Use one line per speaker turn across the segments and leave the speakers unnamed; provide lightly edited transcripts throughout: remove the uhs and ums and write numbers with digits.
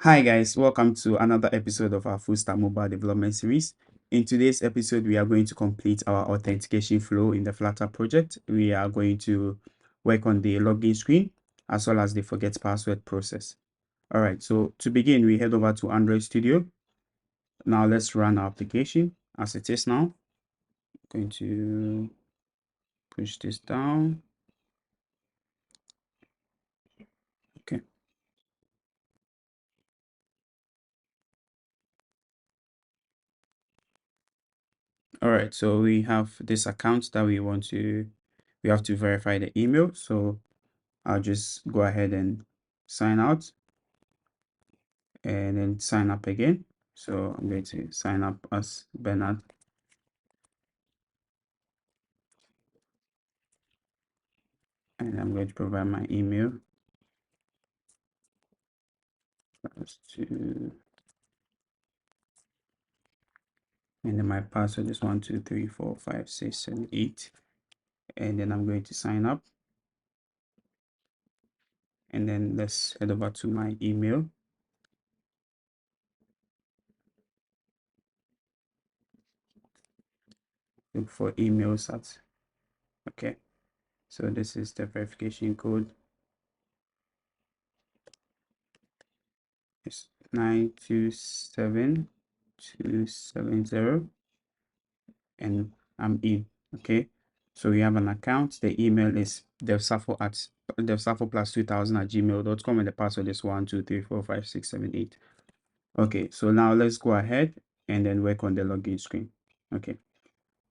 Hi guys, welcome to another episode of our full stack mobile development series. In today's episode, we are going to complete our authentication flow in the Flutter project. We are going to work on the login screen as well as the forget password process. All right, so to begin, we head over to Android Studio. Now let's run our application as it is now. I'm going to push this down. Okay. All right, so we have this account that we have to verify the email. So I'll just go ahead and sign out and then sign up again. So I'm going to sign up as Bernard. And I'm going to provide my email. And then my password is 1234567 8. And then I'm going to sign up. And then let's head over to my email. Look for emails at, okay. So this is the verification code. It's 927270. And I'm in. Okay, so we have an account. The email is devsafo+2000@gmail.com, and the password is 1234567 8. Okay, so now let's go ahead and then work on the login screen. Okay,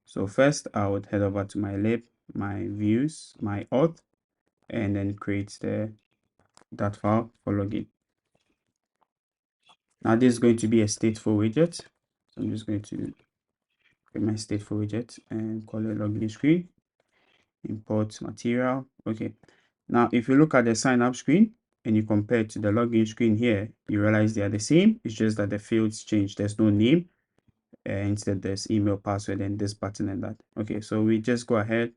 so first I would head over to my lib, my views, my auth, and then create that file for login. Now this is going to be a stateful widget, so I'm just going to create my stateful widget and call it login screen. Import material. Okay, now if you look at the sign up screen and you compare it to the login screen here, you realize they are the same. It's just that the fields change. There's no name, instead there's email, password, and this button and that. Okay, so we just go ahead,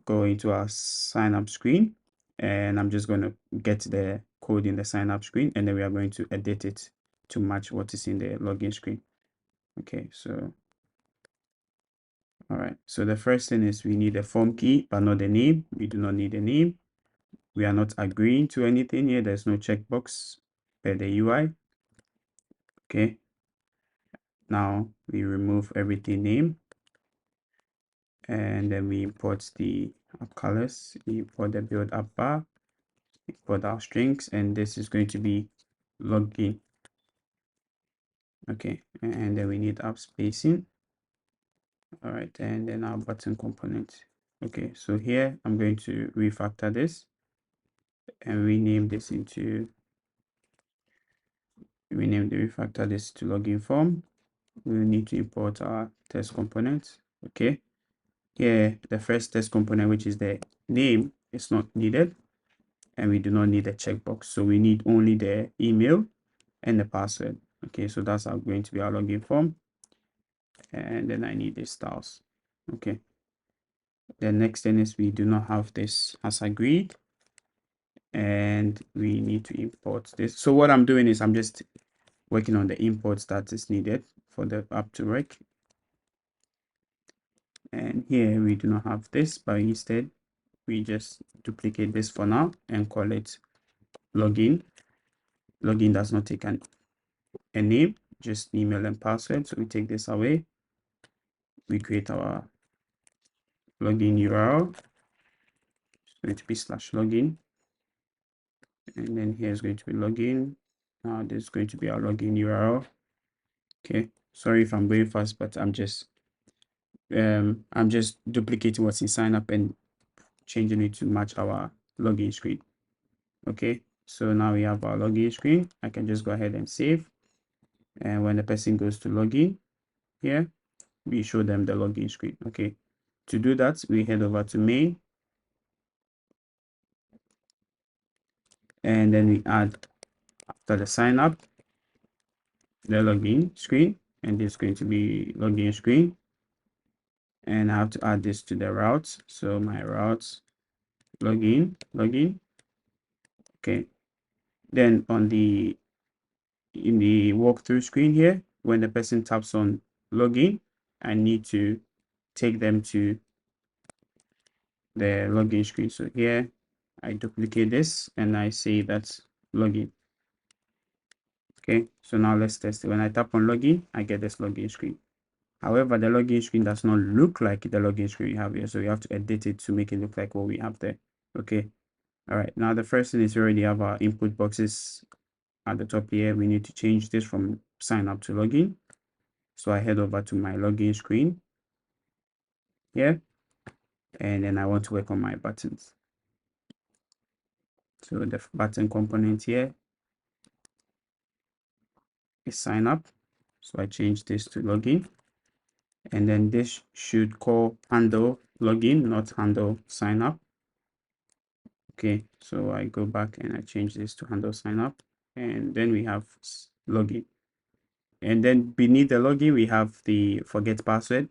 go into our sign up screen, and I'm just going to get the code in the sign up screen, and then we are going to edit it to match what is in the login screen. Okay, so all right, so the first thing is we need a form key but not the name. We do not need a name. We are not agreeing to anything here. There's no checkbox per the UI. Okay, now we remove everything name, and then we import the app colors, we import the build app bar, import our strings, and this is going to be login. Okay, and then we need app spacing. All right, and then our button component. Okay, so here I'm going to refactor this and rename this to login form. We will need to import our test component. Okay, here the first test component, which is the name, is not needed, and we do not need a checkbox, so we need only the email and the password. Okay, so that's going to be our login form, and then I need the styles. Okay, the next thing is we do not have this as agreed, and we need to import this. So what I'm doing is I'm just working on the imports that is needed for the app to work. And here we do not have this, but instead we just duplicate this for now and call it login. Login does not take a name, just email and password. So we take this away. We create our login URL. It's going to be /login. And then here is going to be login. Now this is going to be our login URL. Okay, sorry if I'm going fast, but I'm just duplicating what's in sign up and changing it to match our login screen. Okay, so now we have our login screen. I can just go ahead and save, and when the person goes to login here, we show them the login screen. Okay, to do that, we head over to main, and then we add, after the sign up, the login screen, and this is going to be login screen, and I have to add this to the routes. So my routes login. Okay, then on the in the walkthrough screen here, when the person taps on login, I need to take them to the login screen. So here I duplicate this and I say that's login. Okay, so now let's test it. When I tap on login, I get this login screen. However, the login screen does not look like the login screen we have here. So we have to edit it to make it look like what we have there. Okay. All right. Now the first thing is we already have our input boxes at the top here. We need to change this from sign up to login. So I head over to my login screen here, and then I want to work on my buttons. So the button component here is sign up. So I change this to login, and then this should call handle login, not handle sign up. Okay, so I go back and I change this to handle sign up, and then we have login. And then beneath the login, we have the forget password,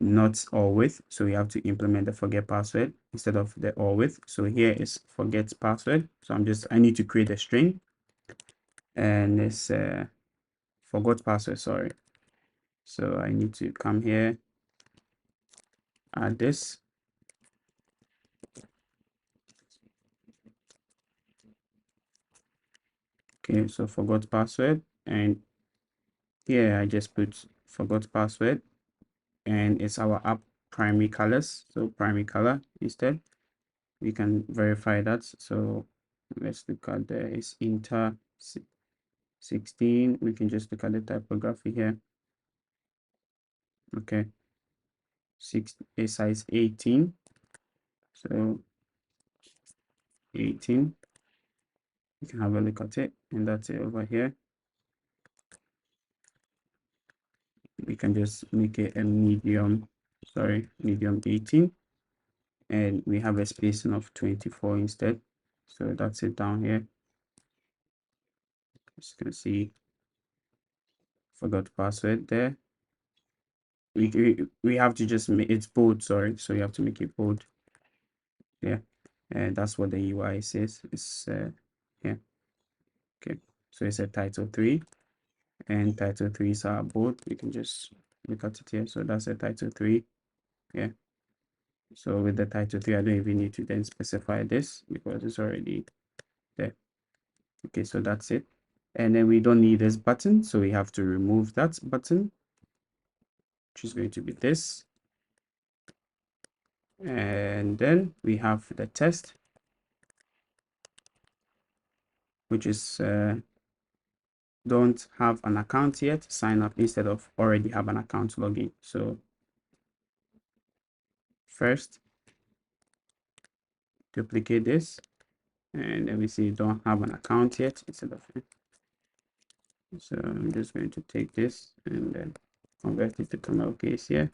not all with. So we have to implement the forget password instead of the all with. So here is forget password. So I need to create a string, and it's forgot password, sorry. So I need to come here, add this. Okay, so forgot password, and here I just put forgot password, and it's our app primary colors. So primary color instead. We can verify that. So let's look at it's inter 16. We can just look at the typography here. Okay, a size 18. So 18. You can have a look at it, and that's it over here. We can just make it a medium 18, and we have a spacing of 24 instead. So that's it down here. As you can see, forgot password there. We have to just make it's bold, sorry, so you have to make it bold. Yeah, and that's what the UI says. It's yeah. Okay, so it's a title 3, and title 3s are bold. You can just look at it here. So that's a title 3. Yeah, so with the title 3, I don't even need to then specify this because it's already there. Okay, so that's it. And then we don't need this button, so we have to remove that button, which is going to be this. And then we have the test, which is don't have an account yet, sign up instead of already have an account login. So first duplicate this, and then we see don't have an account yet instead of it. So I'm just going to take this and then convert it to camel case here.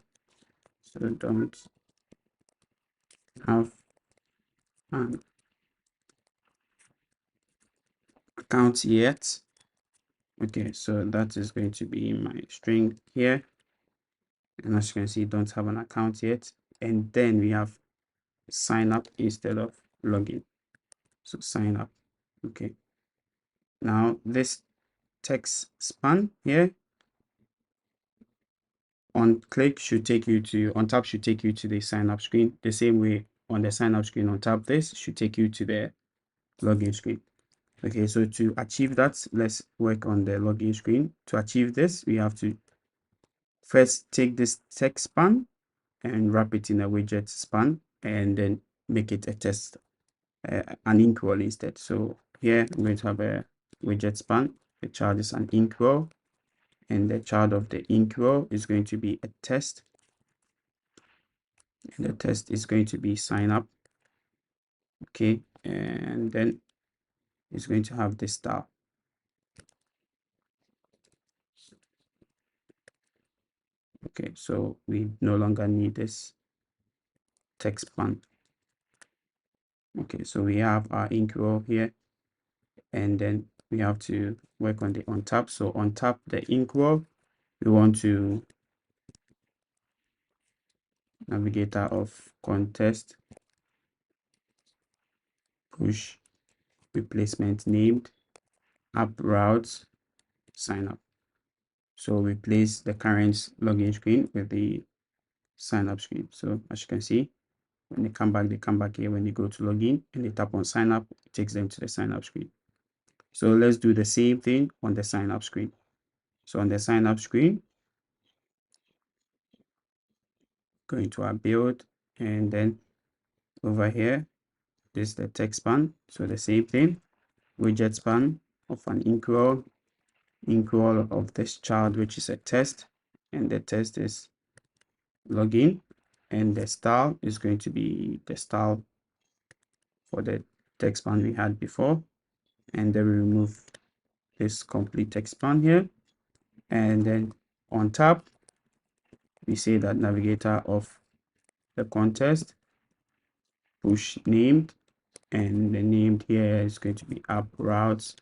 So don't have an account yet. Okay, so that is going to be my string here. And as you can see, don't have an account yet. And then we have sign up instead of login. So sign up. Okay. Now this text span here on click should take you to on tap should take you to the sign up screen. The same way on the sign up screen on tap this should take you to the login screen. Okay, so to achieve that, let's work on the login screen. To achieve this, we have to first take this text span and wrap it in a widget span, and then make it a test, an inkwell instead. So here I'm going to have a widget span. The child is an inkwell, and the child of the inkwell is going to be a test, and the test is going to be sign up. Okay, and then it's going to have this style. Okay, so we no longer need this text span. Okay, so we have our inkwell here, and then we have to work on the on tap. So on tap the inkwell, we want to navigator of contest push replacement named app routes sign up. So replace the current login screen with the sign up screen. So as you can see, when they come back here. When they go to login and they tap on sign up, it takes them to the sign up screen. So let's do the same thing on the sign up screen. So on the sign up screen, go into our build, and then over here, this is the text span. So the same thing, widget span of an increment of this child, which is a test, and the test is login, and the style is going to be the style for the text span we had before, and then we remove this complete text span here, and then on top we say that navigator of the contest push named, and the named here is going to be app routes,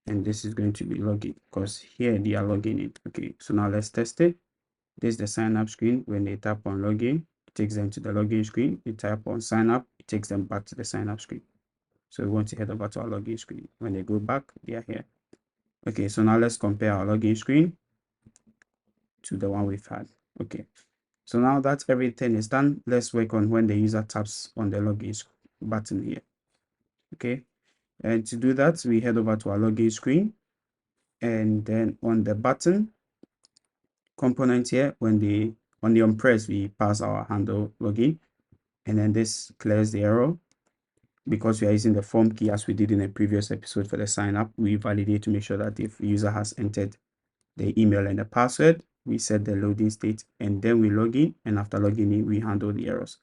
and this is going to be login because here they are logging in. Okay, so now let's test it. This is the sign up screen. When they tap on login, it takes them to the login screen. They tap on sign up, it takes them back to the sign up screen. So we want to head over to our login screen. When they go back, they are here. Okay, so now let's compare our login screen to the one we've had. Okay, so now that everything is done, let's work on when the user taps on the login button here. Okay, and to do that, we head over to our login screen, and then on the button component here, when the on the on press, we pass our handle login, and then this clears the error because we are using the form key as we did in a previous episode for the sign up. We validate to make sure that if user has entered the email and the password, we set the loading state, and then we log in, and after logging in, we handle the errors.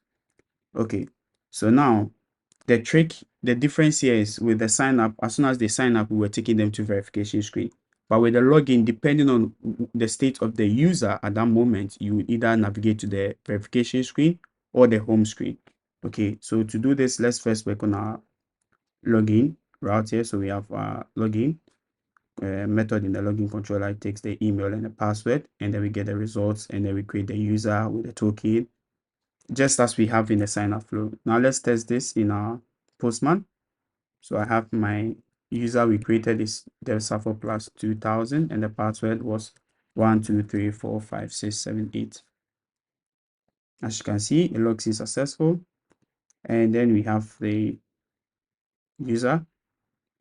Okay, so now the difference here is with the sign up, as soon as they sign up, we were taking them to verification screen. But with the login, depending on the state of the user at that moment, you would either navigate to the verification screen or the home screen. Okay, so to do this, let's first work on our login route here. So we have our login method in the login controller. It takes the email and the password, and then we get the results, and then we create the user with the token, just as we have in the sign up flow. Now let's test this in our Postman. So I have my user we created is devsafo plus 2000, and the password was 1234567 8. As you can see, it logs in successful, and then we have the user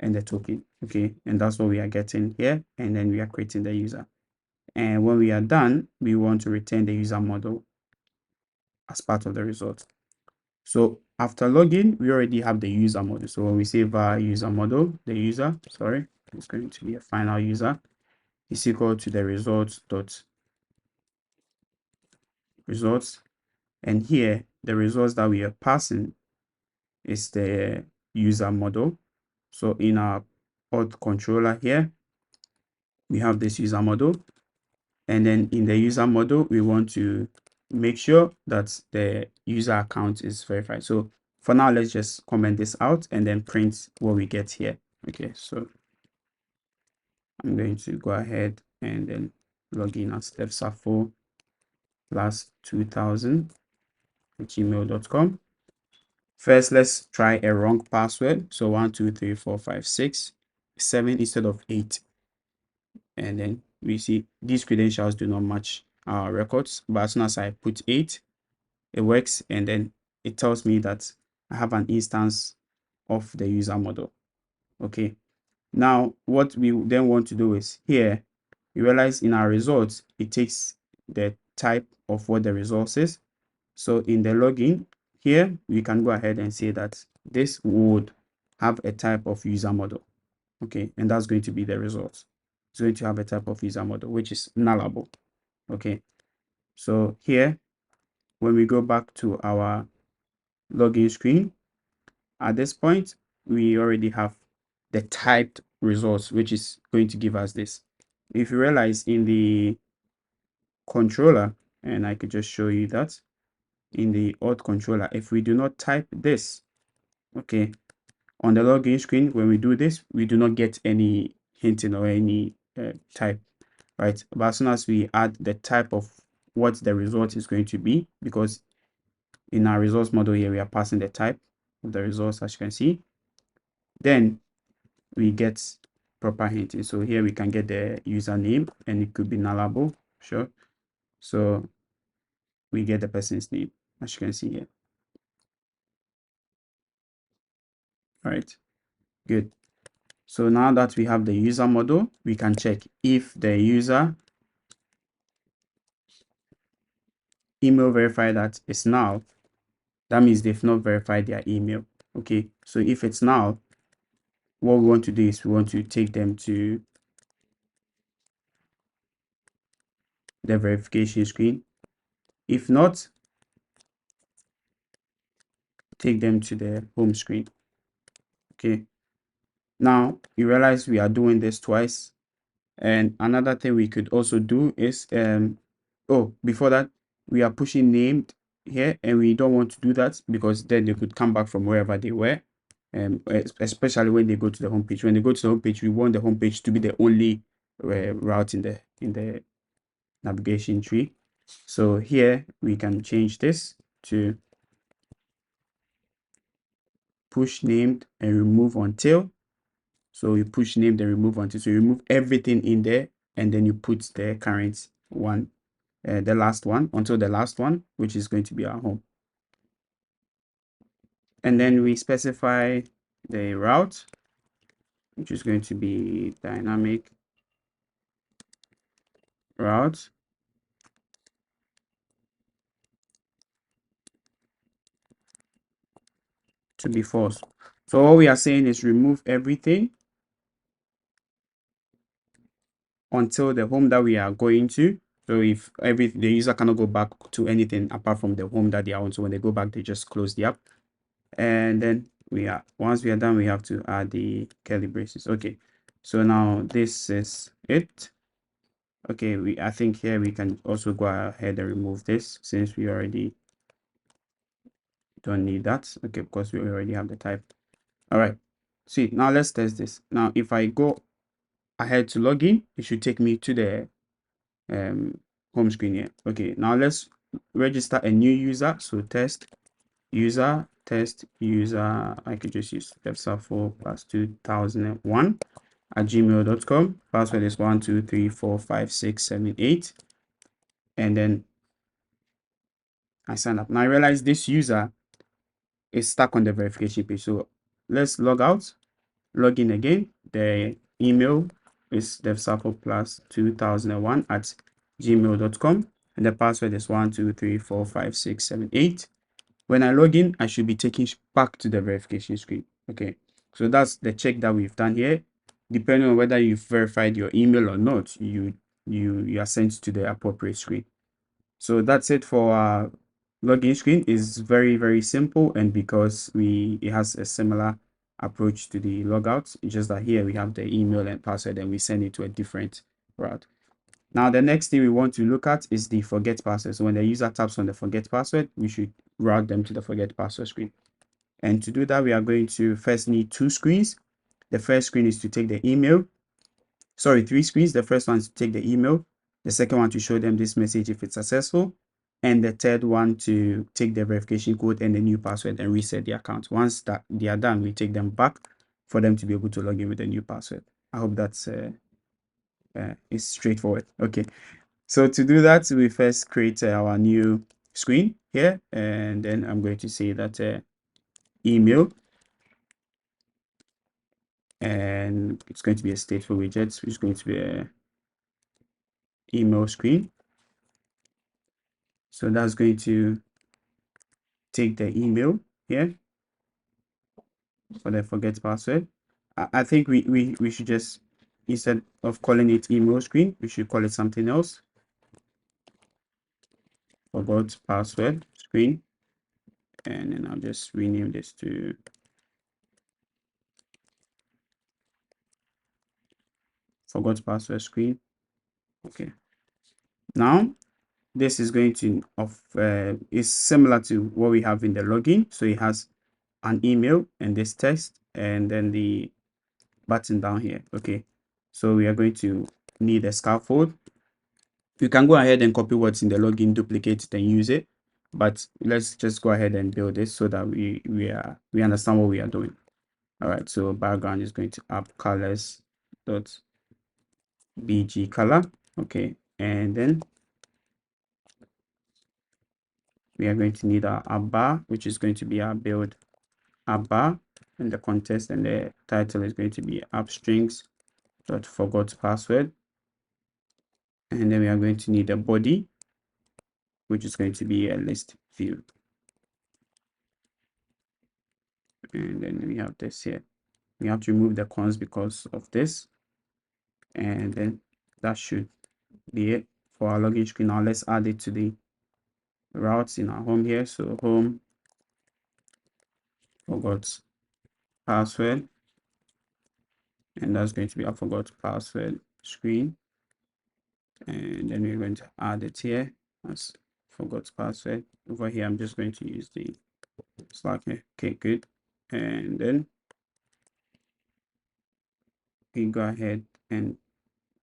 and the token. Okay, and that's what we are getting here, and then we are creating the user. And when we are done, we want to return the user model as part of the result. So after login, we already have the user model. So when we say var user model, the user, sorry, it's going to be a final user, is equal to the results dot results. And here, the results that we are passing is the user model. So in our auth controller here, we have this user model. And then in the user model, we want to make sure that the user account is verified. So for now, let's just comment this out and then print what we get here. Okay, so I'm going to go ahead and then log in as devsafo plus 2000 at gmail.com. First, let's try a wrong password. So 1234567 instead of 8. And then we see these credentials do not match our records. But as soon as I put 8, it works, and then it tells me that I have an instance of the user model. Okay, now what we then want to do is here you realize in our results it takes the type of what the results is. So in the login here we can go ahead and say that this would have a type of user model. Okay, and that's going to be the result. It's going to have a type of user model which is nullable. Okay, so here when we go back to our login screen, at this point we already have the typed results, which is going to give us this. If you realize in the controller, and I could just show you that in the auth controller, if we do not type this, okay, on the login screen, when we do this, we do not get any hinting or any type, right? But as soon as we add the type of what the result is going to be, because in our results model here, we are passing the type of the results, as you can see, then we get proper hinting. So here we can get the username and it could be nullable. Sure. So we get the person's name, as you can see here. All right, good. So now that we have the user model, we can check if the user email verified that is null. That means they've not verified their email. Okay, so if it's null, what we want to do is we want to take them to the verification screen. If not, take them to the home screen. Okay, now you realize we are doing this twice. And another thing we could also do is oh, before that, we are pushing named here, and we don't want to do that because then they could come back from wherever they were. Especially when they go to the homepage. When they go to the homepage, we want the homepage to be the only route in the navigation tree. So here we can change this to push named and remove until. So you push named and remove until. So you remove everything in there, and then you put the current one, the last one, until the last one, which is going to be our home. And then we specify the route, which is going to be dynamic route. To be false. So what we are saying is remove everything until the home that we are going to. So if the user cannot go back to anything apart from the home that they are on, so when they go back, they just close the app. And then once we are done, we have to add the curly braces. Okay, so now this is it. Okay, I think here we can also go ahead and remove this since we already don't need that. Okay, because we already have the type. All right, see, now let's test this. Now if I go ahead to log in, it should take me to the home screen here. Okay, now let's register a new user. So test user. I could just use stepsafo plus 2001 at gmail.com. Password is 12345678, and then I sign up. Now I realize this user is stuck on the verification page. So let's log out, log in again. The email is devsafo plus 2001 at gmail.com, and the password is 12345678. When I log in, I should be taken back to the verification screen. Okay, so that's the check that we've done here. Depending on whether you've verified your email or not, you are sent to the appropriate screen. So that's it for our login screen. Is very, very simple, and because it has a similar approach to the logout, it's just that here we have the email and password and we send it to a different route. Now the next thing we want to look at is the forget password. So when the user taps on the forget password, we should route them to the forget password screen. And to do that, we are going to first need two screens. The first screen is to take the email. Sorry, three screens. The first one is to take the email. The second one to show them this message if it's successful. And the third one to take the verification code and the new password and reset the account. Once that they are done, we take them back for them to be able to log in with the new password. I hope that's is straightforward. Okay, so to do that, we first create our new screen here, and then I'm going to say that email, and it's going to be a stateful widget, which is going to be a email screen. So that's going to take the email here for the forget password. I think we should just, instead of calling it email screen, we should call it something else. Forgot password screen, and then I'll just rename this to forgot password screen. Okay, now this is going to is similar to what we have in the login. So it has an email and this text and then the button down here. Okay, so we are going to need a scaffold. You can go ahead and copy what's in the login, duplicate it and use it, but let's just go ahead and build this so that we understand what we are doing. All right, so background is going to app colors dot bg color. Okay, and then we are going to need our bar, which is going to be our build app bar, and the context and the title is going to be app strings dot forgot password. And then we are going to need a body, which is going to be a list view. And then we have this here. We have to remove the cons because of this. And then that should be it for our login screen. Now let's add it to the routes in our home here. So home forgot password, and that's going to be our forgot password screen. And then we're going to add it here as forgot password. Over here, I'm just going to use the Slack here. Okay, good. And then we go ahead and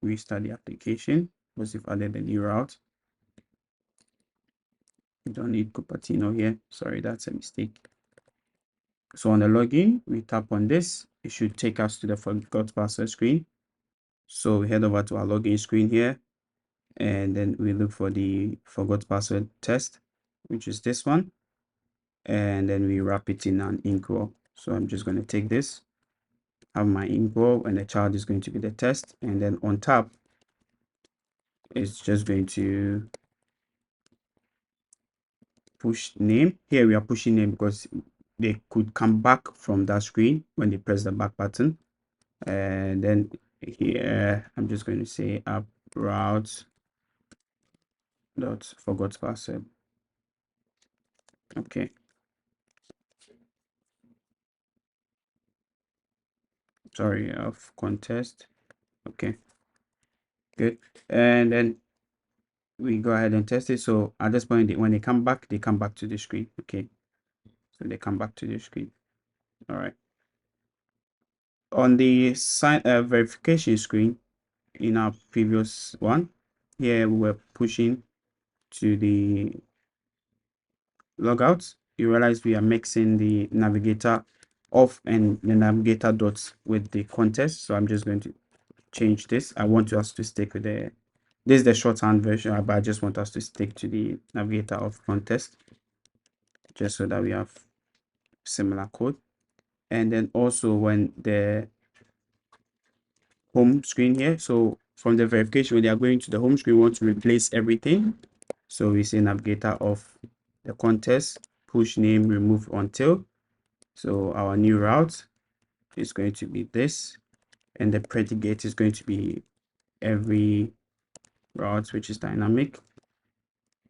restart the application because we've added a new route. We don't need Cupertino here. Sorry, that's a mistake. So on the login, we tap on this. It should take us to the forgot password screen. So we head over to our login screen here, and then we look for the forgot password test, which is this one. And then we wrap it in an ink roll. So I'm just going to take this, have my ink roll, and the child is going to be the test. And then on top, it's just going to push name. Here we are pushing name because they could come back from that screen when they press the back button. And then here I'm just going to say app route dot forgot password. Okay, sorry, of contest. Okay, good. And then we go ahead and test it. So at this point, when they come back to the screen. Okay, so they come back to the screen. All right, on the sign verification screen in our previous one, here we were pushing to the logout. You realize we are mixing the navigator off and the navigator dots with the contest. So I'm just going to change this. I want us to stick with the, this is the shorthand version, but I just want us to stick to the navigator of contest, just so that we have similar code. And then also when the home screen here, so from the verification, when they are going to the home screen, we want to replace everything. So we say navigator of the contest, push name, remove until. So our new route is going to be this, and the predicate is going to be every route which is dynamic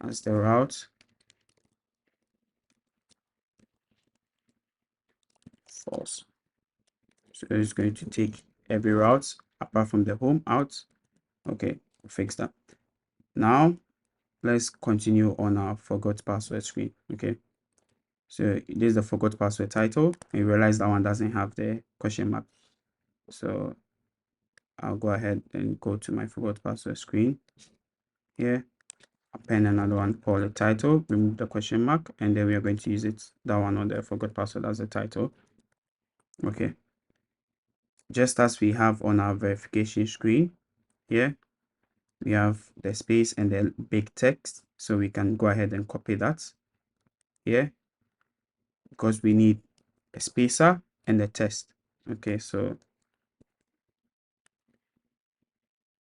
as the route false. So it's going to take every route apart from the home out. Okay, fix that. Now let's continue on our forgot password screen. Okay, so this is the forgot password title, and you realize that one doesn't have the question mark. So I'll go ahead and go to my forgot password screen here, append another one, call the title, remove the question mark, and then we are going to use it, that one on the forgot password, as the title. Okay, just as we have on our verification screen here, we have the space and the big text, so we can go ahead and copy that here because we need a spacer and a test. Okay, so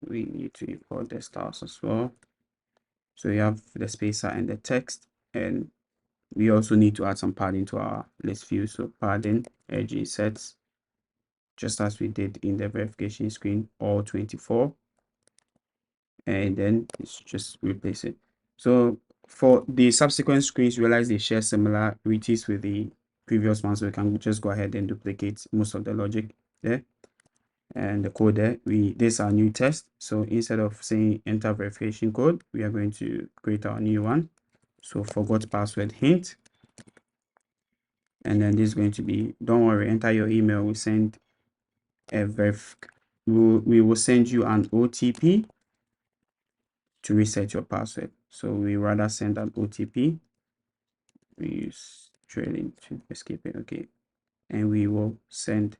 we need to import the stars as well. So we have the spacer and the text, and we also need to add some padding to our list view. So padding edge sets, just as we did in the verification screen, all 24, and then it's just replace it. So for the subsequent screens, realize they share similarities with the previous ones, so we can just go ahead and duplicate most of the logic there and the code there. This is our new test. So instead of saying enter verification code, we are going to create our new one. So forgot password hint, and then this is going to be, don't worry, enter your email. We send a we will send you an OTP to reset your password. So we rather send an OTP. We use trailing to escape it. Okay, and we will send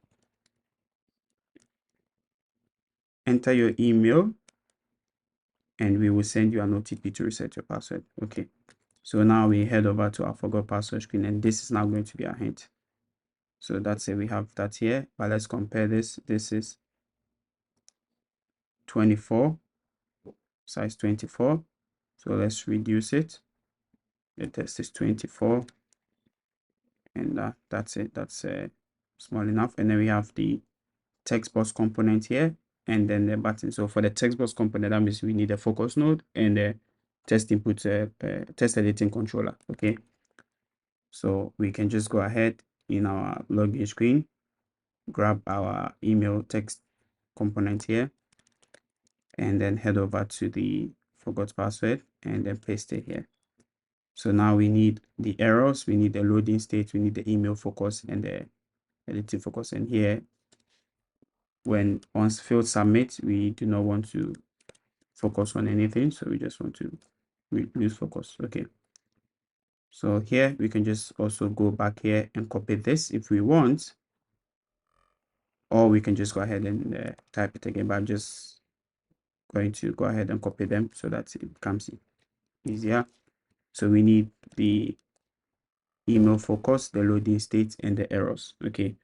enter your email and we will send you an OTP to reset your password. Okay, so now we head over to our forgot password screen, and this is now going to be our hint. So that's it, we have that here, but let's compare this. This is 24, size 24. So let's reduce it. The test is 24, and that's it. That's small enough. And then we have the text box component here, and then the button. So for the text box component, that means we need a focus node and a test input, test editing controller. Okay, so we can just go ahead in our login screen, grab our email text component here, and then head over to the forgot password and then paste it here. So now we need the errors, we need the loading state, we need the email focus and the editing focus. And here, when once field submit, we do not want to focus on anything, so we just want to lose focus. Okay, so here we can just also go back here and copy this if we want, or we can just go ahead and type it again. But I'm just going to go ahead and copy them so that it becomes easier. So we need the email focus, the loading state, and the errors. Okay,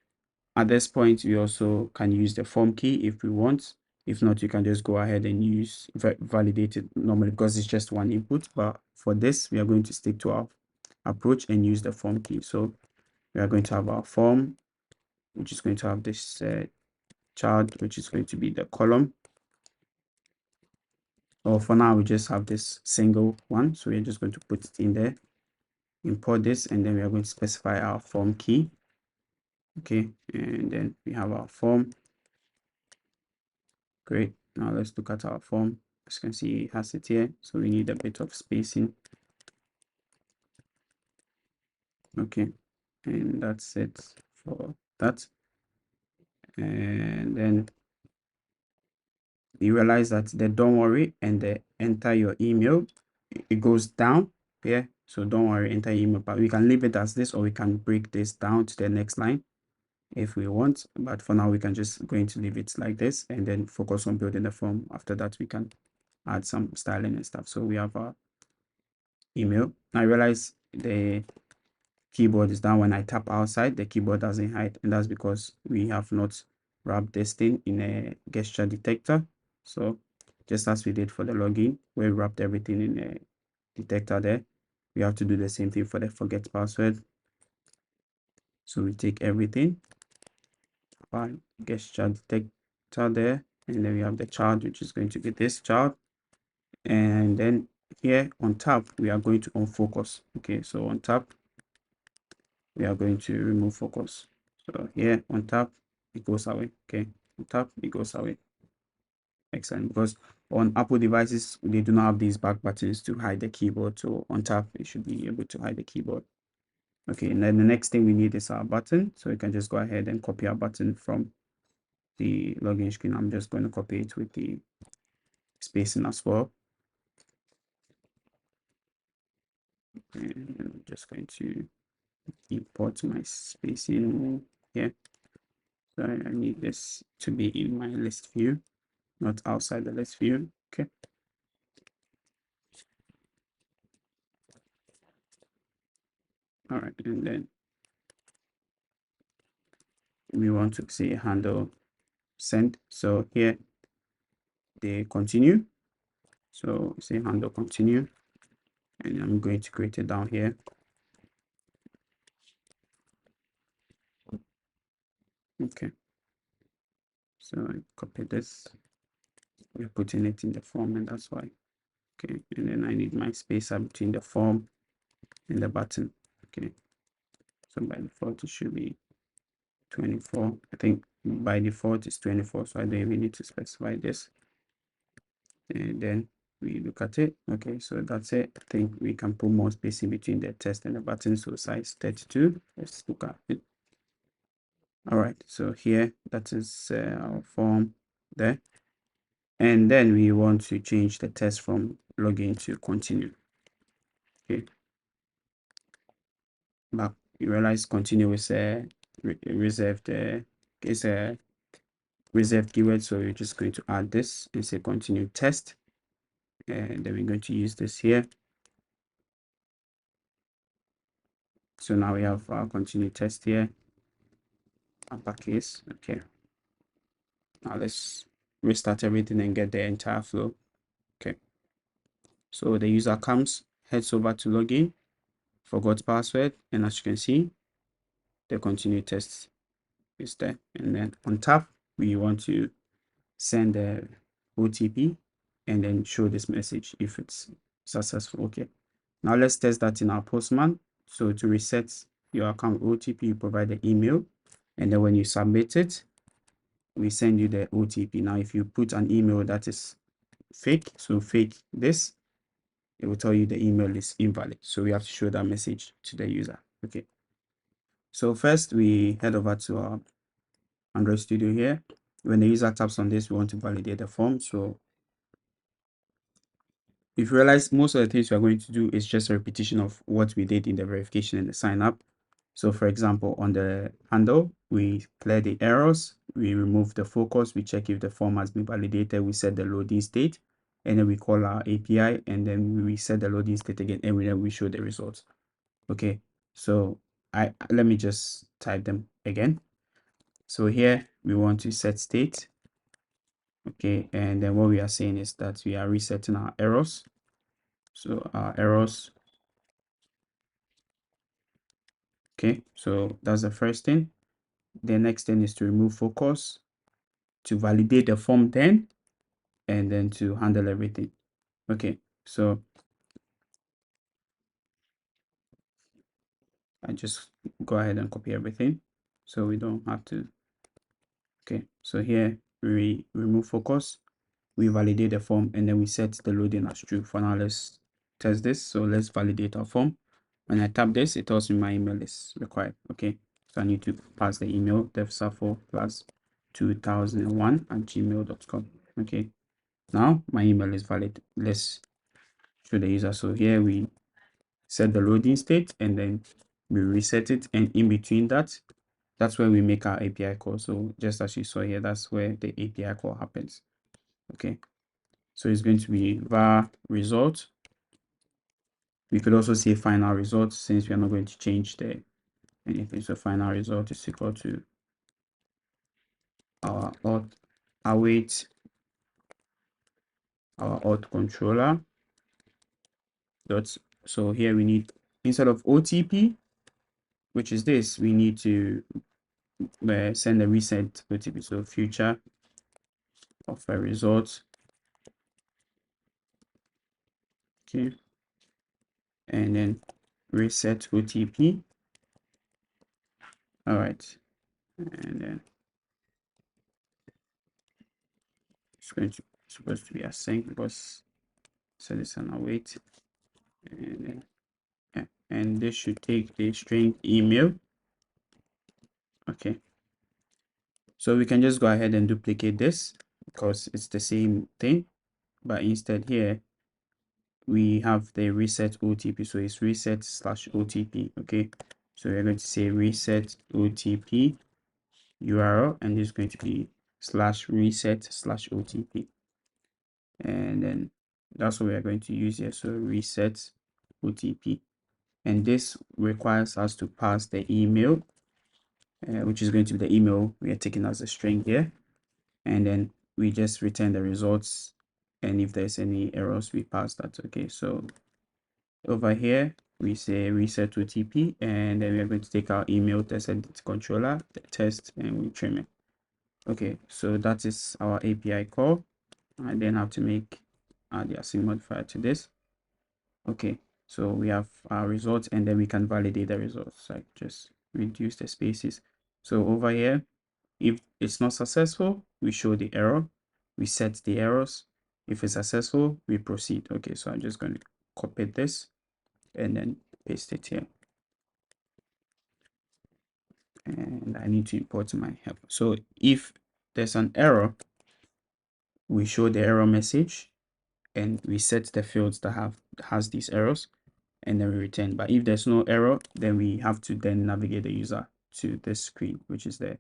at this point we also can use the form key if we want. If not, you can just go ahead and use validate it normally, because it's just one input. But for this, we are going to stick to our approach and use the form key. So we are going to have our form, which is going to have this child, which is going to be the column. Or for now, we just have this single one, so we're just going to put it in there, import this, and then we are going to specify our form key. Okay, and then we have our form. Great. Now let's look at our form. As you can see, it has it here, so we need a bit of spacing. Okay, and that's it for that. And then you realize that the don't worry and the enter your email, it goes down here. So don't worry, enter your email, but we can leave it as this, or we can break this down to the next line if we want. But for now, we can just going to leave it like this and then focus on building the form. After that, we can add some styling and stuff. So we have our email. I realize the keyboard is down. When I tap outside, the keyboard doesn't hide, and that's because we have not wrapped this thing in a gesture detector. So just as we did for the login, we wrapped everything in a detector there, we have to do the same thing for the forget password. So we take everything, find gesture detector there, and then we have the child, which is going to be this child. And then here on top, we are going to unfocus. Okay, so on top, we are going to remove focus. So here on top, it goes away. Okay, on top, it goes away. Excellent, because on Apple devices, they do not have these back buttons to hide the keyboard. So on top, it should be able to hide the keyboard. Okay, and then the next thing we need is our button. So you can just go ahead and copy our button from the login screen. I'm just going to copy it with the spacing as well. And I'm just going to import my spacing here. So I need this to be in my list view, not outside the list view. Okay. All right, and then we want to say handle send. So here they continue. So say handle continue, and I'm going to create it down here. Okay. So I copy this. We're putting it in the form, and that's why. Okay, and then I need my spacer between the form and the button. Okay, so by default it should be 24. I think by default it's 24, so I don't even need to specify this. And then we look at it. Okay, so that's it. I think we can put more spacing between the test and the button, so size 32. Let's look at it. All right, so here that is our form there, and then we want to change the test from login to continue. Okay, but you realize continue is reserved, is reserved keyword. So you're just going to add this and say continue test. And then we're going to use this here. So now we have our continue test here, uppercase. Okay. Now let's restart everything and get the entire flow. Okay. So the user comes, heads over to login, forgot password, and as you can see, the continue test is there. And then on top, we want to send the OTP and then show this message if it's successful. Okay. Now let's test that in our Postman. So to reset your account OTP, you provide the email, and then when you submit it, we send you the OTP. Now, if you put an email that is fake, so fake this, it will tell you the email is invalid. So we have to show that message to the user. Okay. So first we head over to our Android Studio here. When the user taps on this, we want to validate the form. So if you realize most of the things we are going to do is just a repetition of what we did in the verification and the sign up. So for example, on the handle, we clear the errors, we remove the focus, we check if the form has been validated, we set the loading state, and then we call our API, and then we reset the loading state again, and then we show the results. Okay, so let me just type them again. So here we want to set state. Okay, and then what we are saying is that we are resetting our errors. So our errors. Okay, so that's the first thing. The next thing is to remove focus, to validate the form and then to handle everything. Okay, so I just go ahead and copy everything so we don't have to. Okay, so here we remove focus, we validate the form, and then we set the loading as true. For now, let's test this. So let's validate our form. When I tap this, it tells me my email is required. Okay, so I need to pass the email devsafo plus 2001@gmail.com. Okay, now my email is valid. Let's show the user. So here we set the loading state and then we reset it, and in between that, that's where we make our API call. So just as you saw here, that's where the API call happens. Okay, so it's going to be var result. We could also say final result since we are not going to change the anything. So final result is equal to our await our auth controller dot. So here we need, instead of OTP, which is this, we need to send a reset OTP. So future of a result. Okay, and then reset OTP. All right, and then it's going to supposed to be async because set this on await, and then yeah, and this should take the string email. Okay, so we can just go ahead and duplicate this because it's the same thing, but instead here we have the reset OTP. So it's reset slash OTP. Okay, so we're going to say reset OTP URL, and this is going to be slash reset slash OTP, and then that's what we are going to use here. So reset OTP, and this requires us to pass the email, which is going to be the email we are taking as a string here, and then we just return the results, and if there's any errors we pass that. Okay, so over here we say reset OTP, and then we are going to take our email test edit controller, the test, and we trim it. Okay, so that is our API call. I then have to add the async modifier to this. Okay, so we have our results, and then we can validate the results. Like just reduce the spaces. So over here, if it's not successful, we show the error, we set the errors. If it's successful, we proceed. Okay, so I'm just going to copy this and then paste it here. And I need to import my help. So if there's an error, we show the error message and we set the fields that has these errors, and then we return. But if there's no error, then we have to then navigate the user to this screen, which is the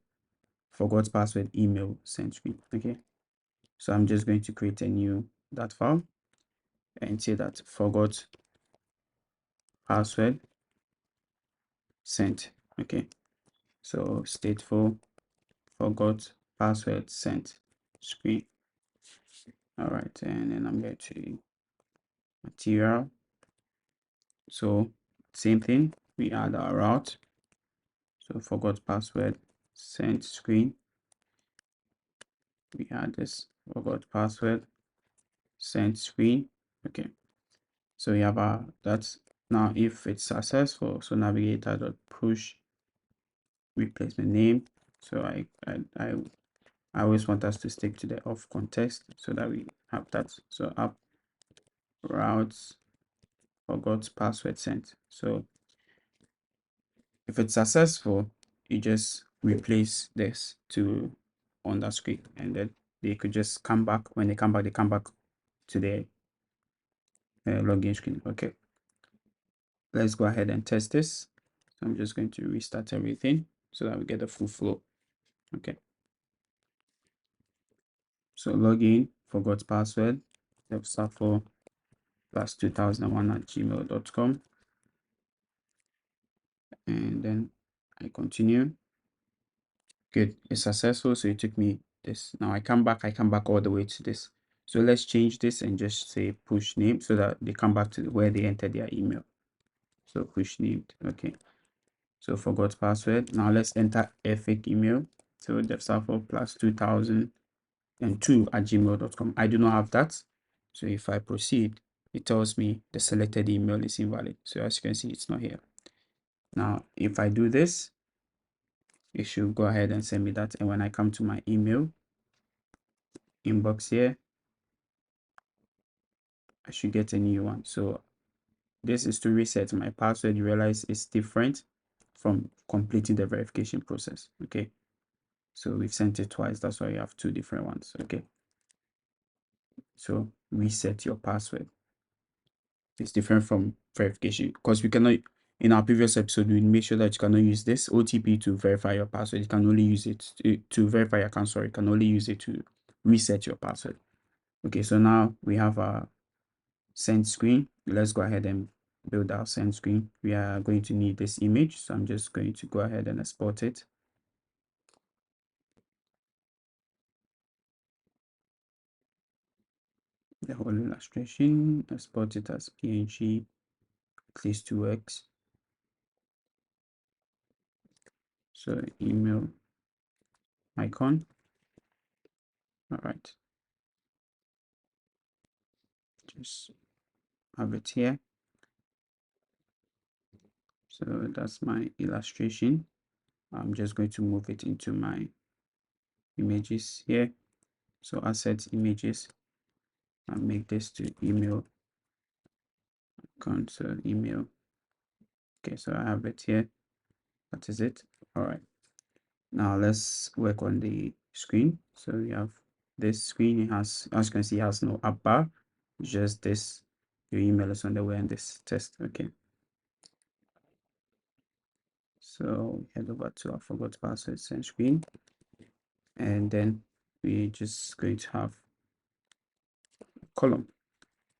forgot password email sent screen. Okay, so I'm just going to create a new that file and say that forgot password sent. Okay, so stateful forgot password sent screen. All right, and then I'm going to material. So same thing, we add our route. So forgot password sent screen. We add this forgot password sent screen. Okay, so we have our that's now if it's successful. So navigator.push replacement name. So I always want us to stick to the off context so that we have that. So app routes forgot password sent. So if it's successful, you just replace this to on that screen, and then they could just come back. When they come back to the login screen. Okay, let's go ahead and test this. So I'm just going to restart everything so that we get the full flow. Okay, so login, forgot password, devsafo plus 2001@gmail.com, and then I continue. Good, it's successful. So it took me this. Now I come back all the way to this. So let's change this and just say push name so that they come back to where they entered their email. So push named. Okay, so forgot password. Now let's enter a fake email. So devsafo plus 2002@gmail.com. I do not have that. So if I proceed, it tells me the selected email is invalid. So as you can see, it's not here. Now if I do this, it should go ahead and send me that. And when I come to my email inbox here, I should get a new one. So this is to reset my password. You realize it's different from completing the verification process. Okay, so we've sent it twice. That's why you have two different ones. Okay, so reset your password. It's different from verification because we cannot, in our previous episode, we made sure that you cannot use this OTP to verify your password. You can only use it to verify your account. Sorry, you can only use it to reset your password. Okay, so now we have our send screen. Let's go ahead and build our send screen. We are going to need this image, so I'm just going to go ahead and export it. The whole illustration, export it as PNG, at least 2x. So email icon. All right, just have it here. So that's my illustration. I'm just going to move it into my images here. So assets images, and make this to email account. So email. Okay, so I have it here. That is it. All right. Now let's work on the screen. So we have this screen. It has, as you can see, it has no app bar. Just this. Your email is on the way and this test. Okay. So head over to our forgot password send screen, and then we're just going to have a column.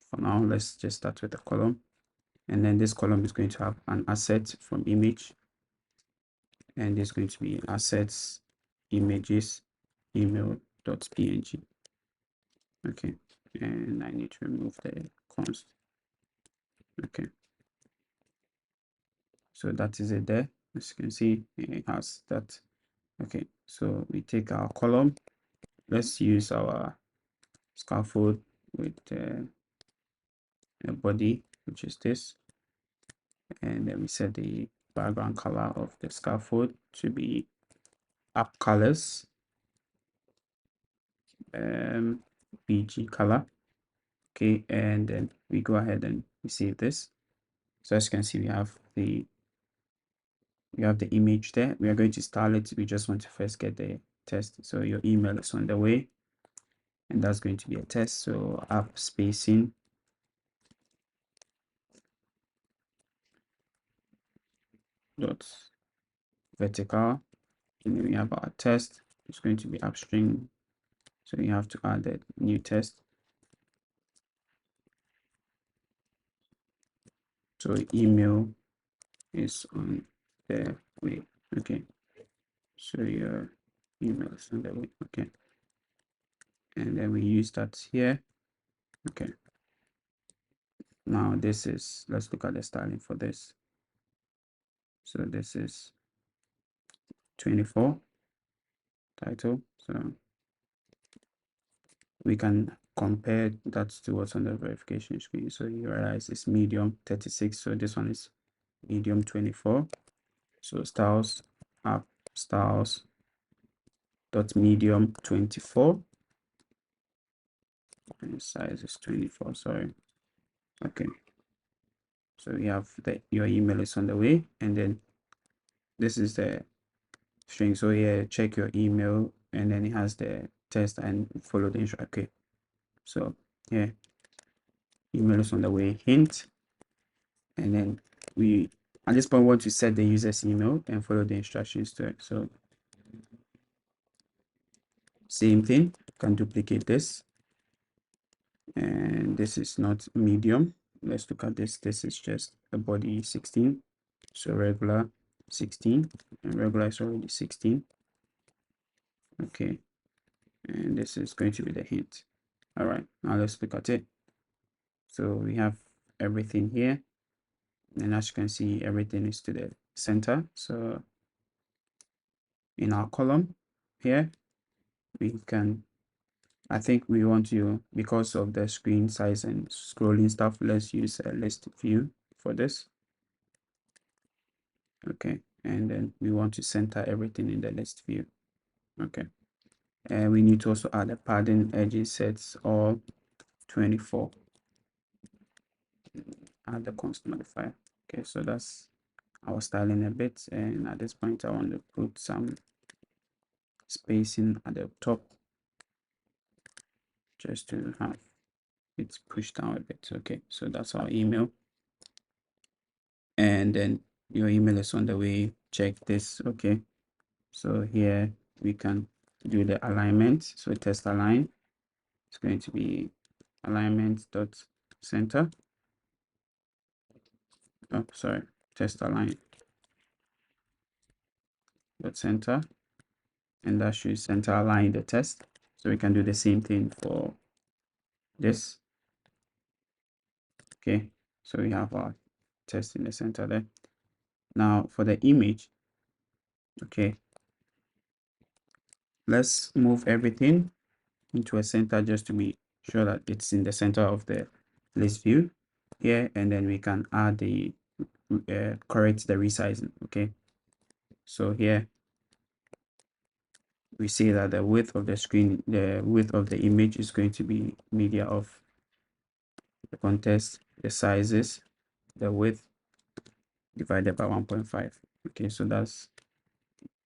For now, let's just start with a column, and then this column is going to have an asset from image, and it's going to be assets images email.png. Okay, and I need to remove the const. Okay, so that is it there. As you can see, it has that. Okay, so we take our column. Let's use our scaffold with a body, which is this, and then we set the background color of the scaffold to be app colors, BG color. Okay, and then we go ahead and we save this. So as you can see, we have the image there. We are going to style it. We just want to first get the test. So your email is on the way, and that's going to be a test. So app spacing dot vertical, and then we have our test. it's going to be app string. So you have to add a new test. So email is on the way. Okay. So your email is on the way. Okay. And then we use that here. Okay. Now this is, let's look at the styling for this. So this is 24 title. So we can compare that to what's on the verification screen. So you realize it's medium 36. So this one is medium 24. So styles app styles dot medium 24, and size is 24. Sorry. Okay. So we have the your email is on the way, and then this is the string. So here check your email, and then it has the test and follow the instruction. Okay. So yeah, email is on the way, hint, and then we at this point want to set the user's email and follow the instructions to it. So same thing, can duplicate this, and this is not medium. Let's look at this. This is just a body 16. So regular 16, and regular is already 16. Okay, and this is going to be the hint. All right, now let's look at it. So we have everything here, and as you can see, everything is to the center. So in our column here, we can, I think we want to, because of the screen size and scrolling stuff, let's use a list view for this. Okay, and then we want to center everything in the list view. Okay, and we need to also add a padding edges sets all 24. Add the const modifier. Okay, so that's our styling a bit, and at this point I want to put some spacing at the top just to have it pushed down a bit. Okay, so that's our email, and then your email is on the way. Check this. Okay, so here we can do the alignment. So test align, it's going to be alignment dot center. Oh, sorry, test align dot center, and that should center align the test. So we can do the same thing for this. Okay, so we have our test in the center there. Now for the image, okay, let's move everything into a center just to be sure that it's in the center of the list view here, and then we can add the correct the resizing. Okay, so here we see that the width of the screen, the width of the image is going to be media of the context, the sizes, the width divided by 1.5. Okay, so that's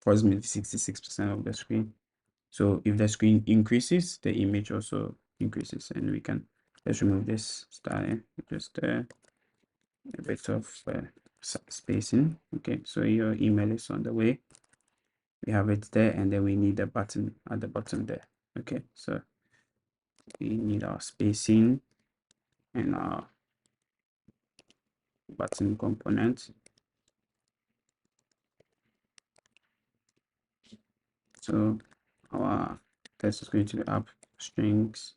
approximately 66% of the screen. So if the screen increases, the image also increases, and we can, let's remove this style, just a bit of spacing. Okay, so your email is on the way. We have it there, and then we need a button at the bottom there. Okay, so we need our spacing and our button component. So our test is going to be app strings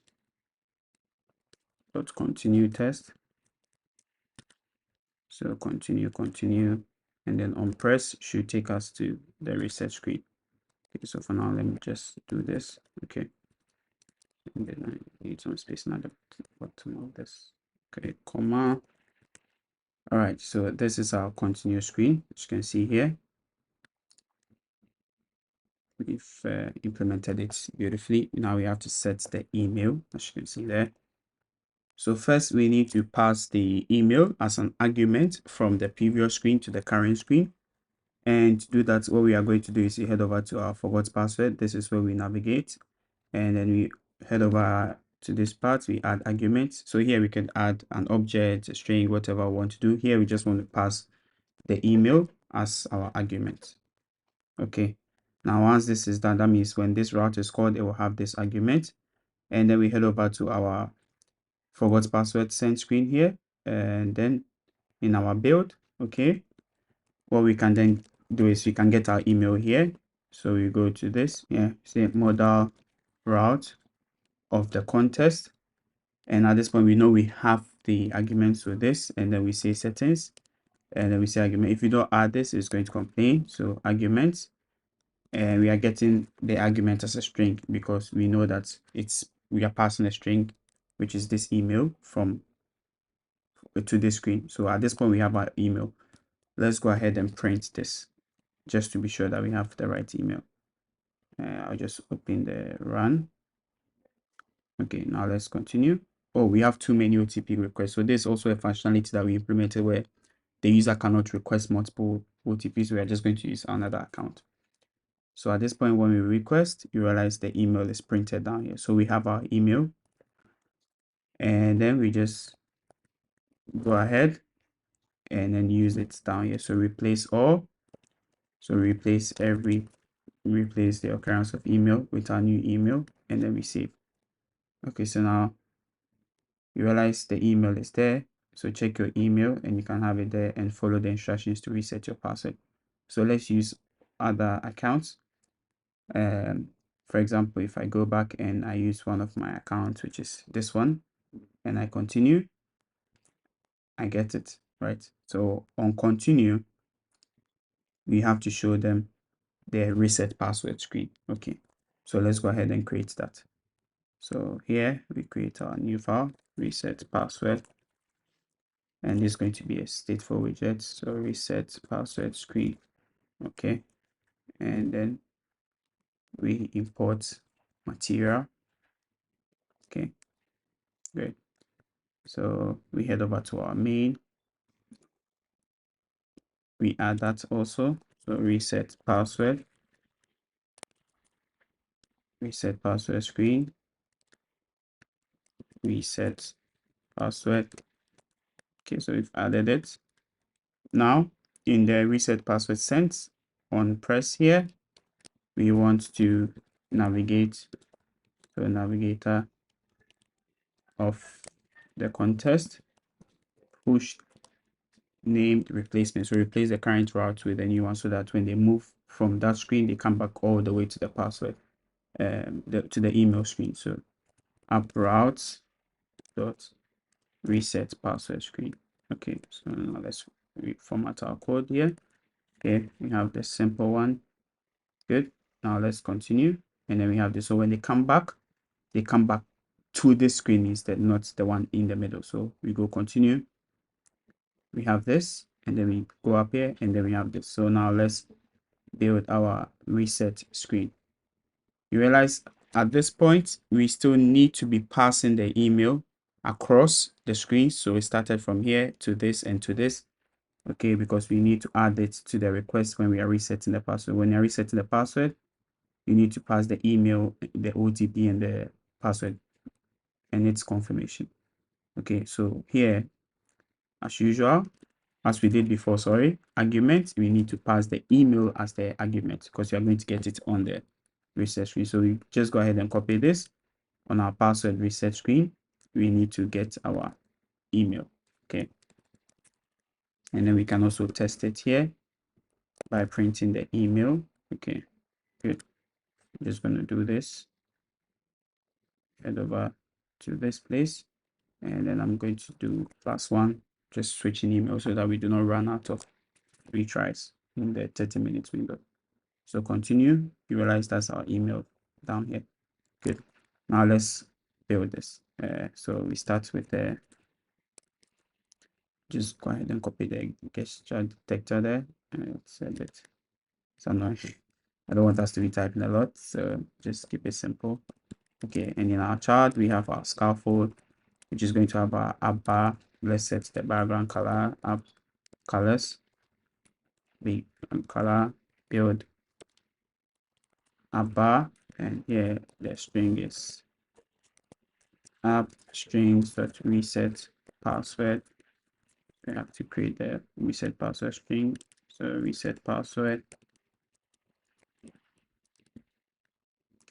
dot continue test. So continue, and then on press should take us to the reset screen. Okay, so for now, let me just do this. Okay, and then I need some spacing at the bottom of this. Okay, comma. All right, so this is our continue screen. As you can see here, we've implemented it beautifully. Now we have to set the email, as you can see there. So first we need to pass the email as an argument from the previous screen to the current screen. And to do that, what we are going to do is we head over to our forgot password. This is where we navigate, and then we head over to this part. We add arguments. So here we can add an object, a string, whatever we want to do. Here we just want to pass the email as our argument. Okay, Now, once this is done, that means when this route is called, it will have this argument. And then we head over to our forgot password send screen here. And then in our build, okay, what we can then do is we can get our email here. So we go to this, yeah, say modal route of the contest. And at this point, we know we have the arguments with this, and then we say settings, and then we say argument. If you don't add this, it's going to complain. So arguments, and we are getting the argument as a string because we know that we are passing a string, which is this email from to this screen. So at this point, we have our email. Let's go ahead and print this just to be sure that we have the right email. I'll just open the run. Okay, now let's continue. Oh, we have too many OTP requests. So there's also a functionality that we implemented where the user cannot request multiple OTPs. We are just going to use another account. So at this point, when we request, you realize the email is printed down here. So we have our email, and then we just go ahead and then use it down here. So replace all. So replace the occurrence of email with our new email, and then we save. Okay, so now you realize the email is there. So check your email and you can have it there and follow the instructions to reset your password. So let's use other accounts. For example, if I go back and I use one of my accounts, which is this one, and I continue, I get it, right? So on continue, we have to show them the reset password screen. Okay, so let's go ahead and create that. So here we create our new file, reset password, and this is going to be a stateful widget. So reset password screen. Okay, and then we import material. Okay, great. So we head over to our main. We add that also. So reset password screen, reset password. Okay, so we've added it. Now in the reset password sent on press here, we want to navigate to navigator of the contest, push named replacement. So replace the current route with a new one so that when they move from that screen, they come back all the way to the password, to the email screen. So app routes dot reset password screen. Okay, so now let's reformat our code here. Okay, we have the simple one. Good. Now let's continue. And then we have this. So when they come back to this screen instead, not the one in the middle. So we go continue. We have this, and then we go up here, and then we have this. So now let's build our reset screen. You realize at this point, we still need to be passing the email across the screen. So we started from here to this and to this. Okay, because we need to add it to the request when we are resetting the password. When you're resetting the password, you need to pass the email, the OTP, and the password and its confirmation. Okay, so here, as usual, as we did before, sorry, argument, we need to pass the email as the argument because you're going to get it on the reset screen. So we just go ahead and copy this on our password reset screen. We need to get our email. Okay, and then we can also test it here by printing the email. Okay, good. I'm just going to do this. Head over to this place, and then I'm going to do +1, just switching email so that we do not run out of retries in the 30 minutes window. So continue. You realize that's our email down here. Good. Now let's build this. So we start with the just go ahead and copy the gesture detector there and set it. It's annoying. I don't want us to be typing a lot, so just keep it simple. Okay, and in our chart we have our scaffold, which is going to have our app bar. Let's set the background color, app colors, the color, build app bar, and here the string is app strings dot reset password. We have to create the reset password string. So reset password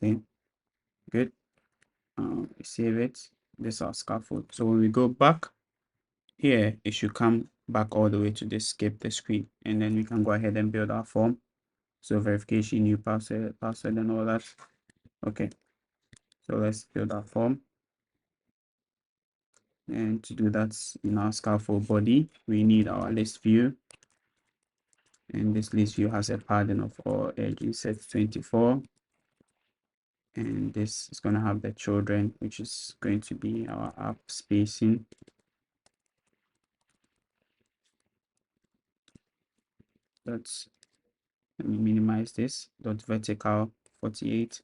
Okay, good. We save it. This is our scaffold. So when we go back here, it should come back all the way to this skip the screen, and then we can go ahead and build our form. So verification, new password, and all that. Okay, so let's build our form. And to do that, in our scaffold body, we need our list view. And this list view has a padding of all edges set 24. And this is going to have the children, which is going to be our app spacing. Let me minimize this. Dot vertical 48,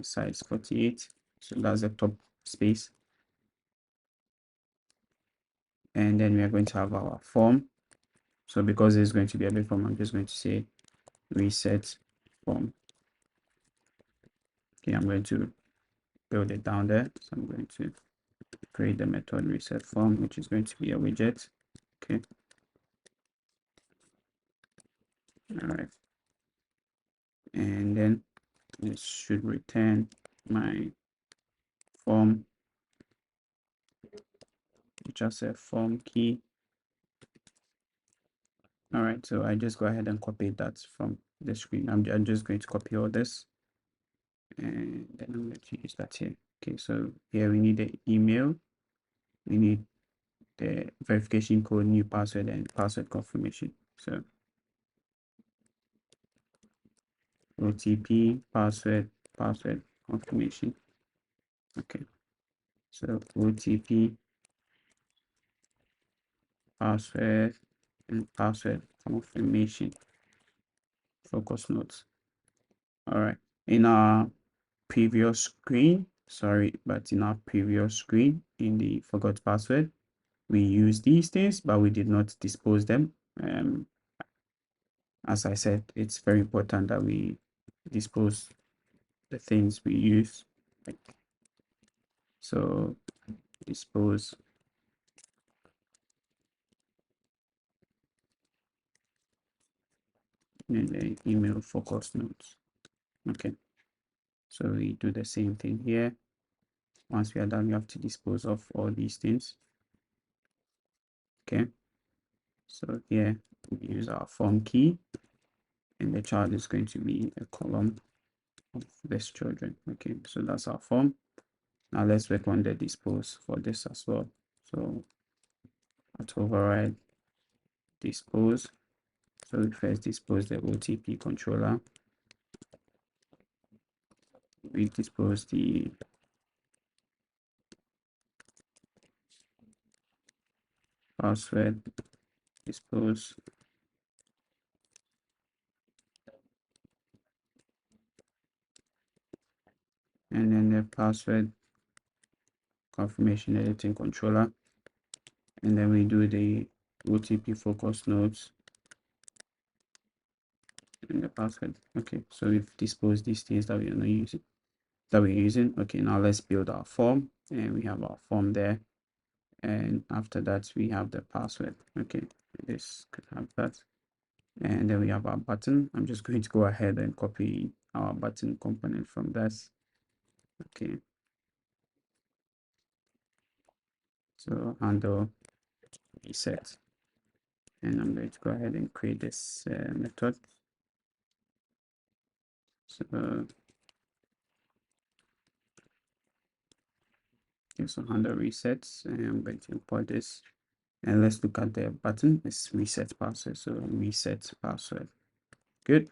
size 48. So that's the top space. And then we are going to have our form. So because it's going to be a big form, I'm just going to say reset form. Okay, I'm going to build it down there. So I'm going to create the method reset form, which is going to be a widget. Okay. All right. And then it should return my form, just a form key. All right, so I just go ahead and copy that from the screen. I'm just going to copy all this, and then I'm going to use that here. Okay, so here we need the email, we need the verification code, new password, and password confirmation. So OTP, password confirmation. Okay, so OTP, password, and password confirmation. Focus notes. All right, in our previous screen, sorry, but in our previous screen in the forgot password, we use these things, but we did not dispose them. As I said, it's very important that we dispose the things we use. So dispose in the email focus notes. Okay, so we do the same thing here. Once we are done, we have to dispose of all these things. Okay, so here we use our form key, and the child is going to be a column of this children. Okay, so that's our form. Now let's work on the dispose for this as well. So at override dispose. So we first dispose the OTP controller. We dispose the password, dispose, and then the password confirmation editing controller. And then we do the OTP focus nodes and the password. Okay, so we've disposed these things that we are not using, that we're using. Okay, now let's build our form, and we have our form there. And after that, we have the password. Okay, this could have that. And then we have our button. I'm just going to go ahead and copy our button component from this. Okay, so handle reset, and I'm going to go ahead and create this method. So okay, so handle resets, and I'm going to import this, and let's look at the button. It's reset password, so reset password. Good.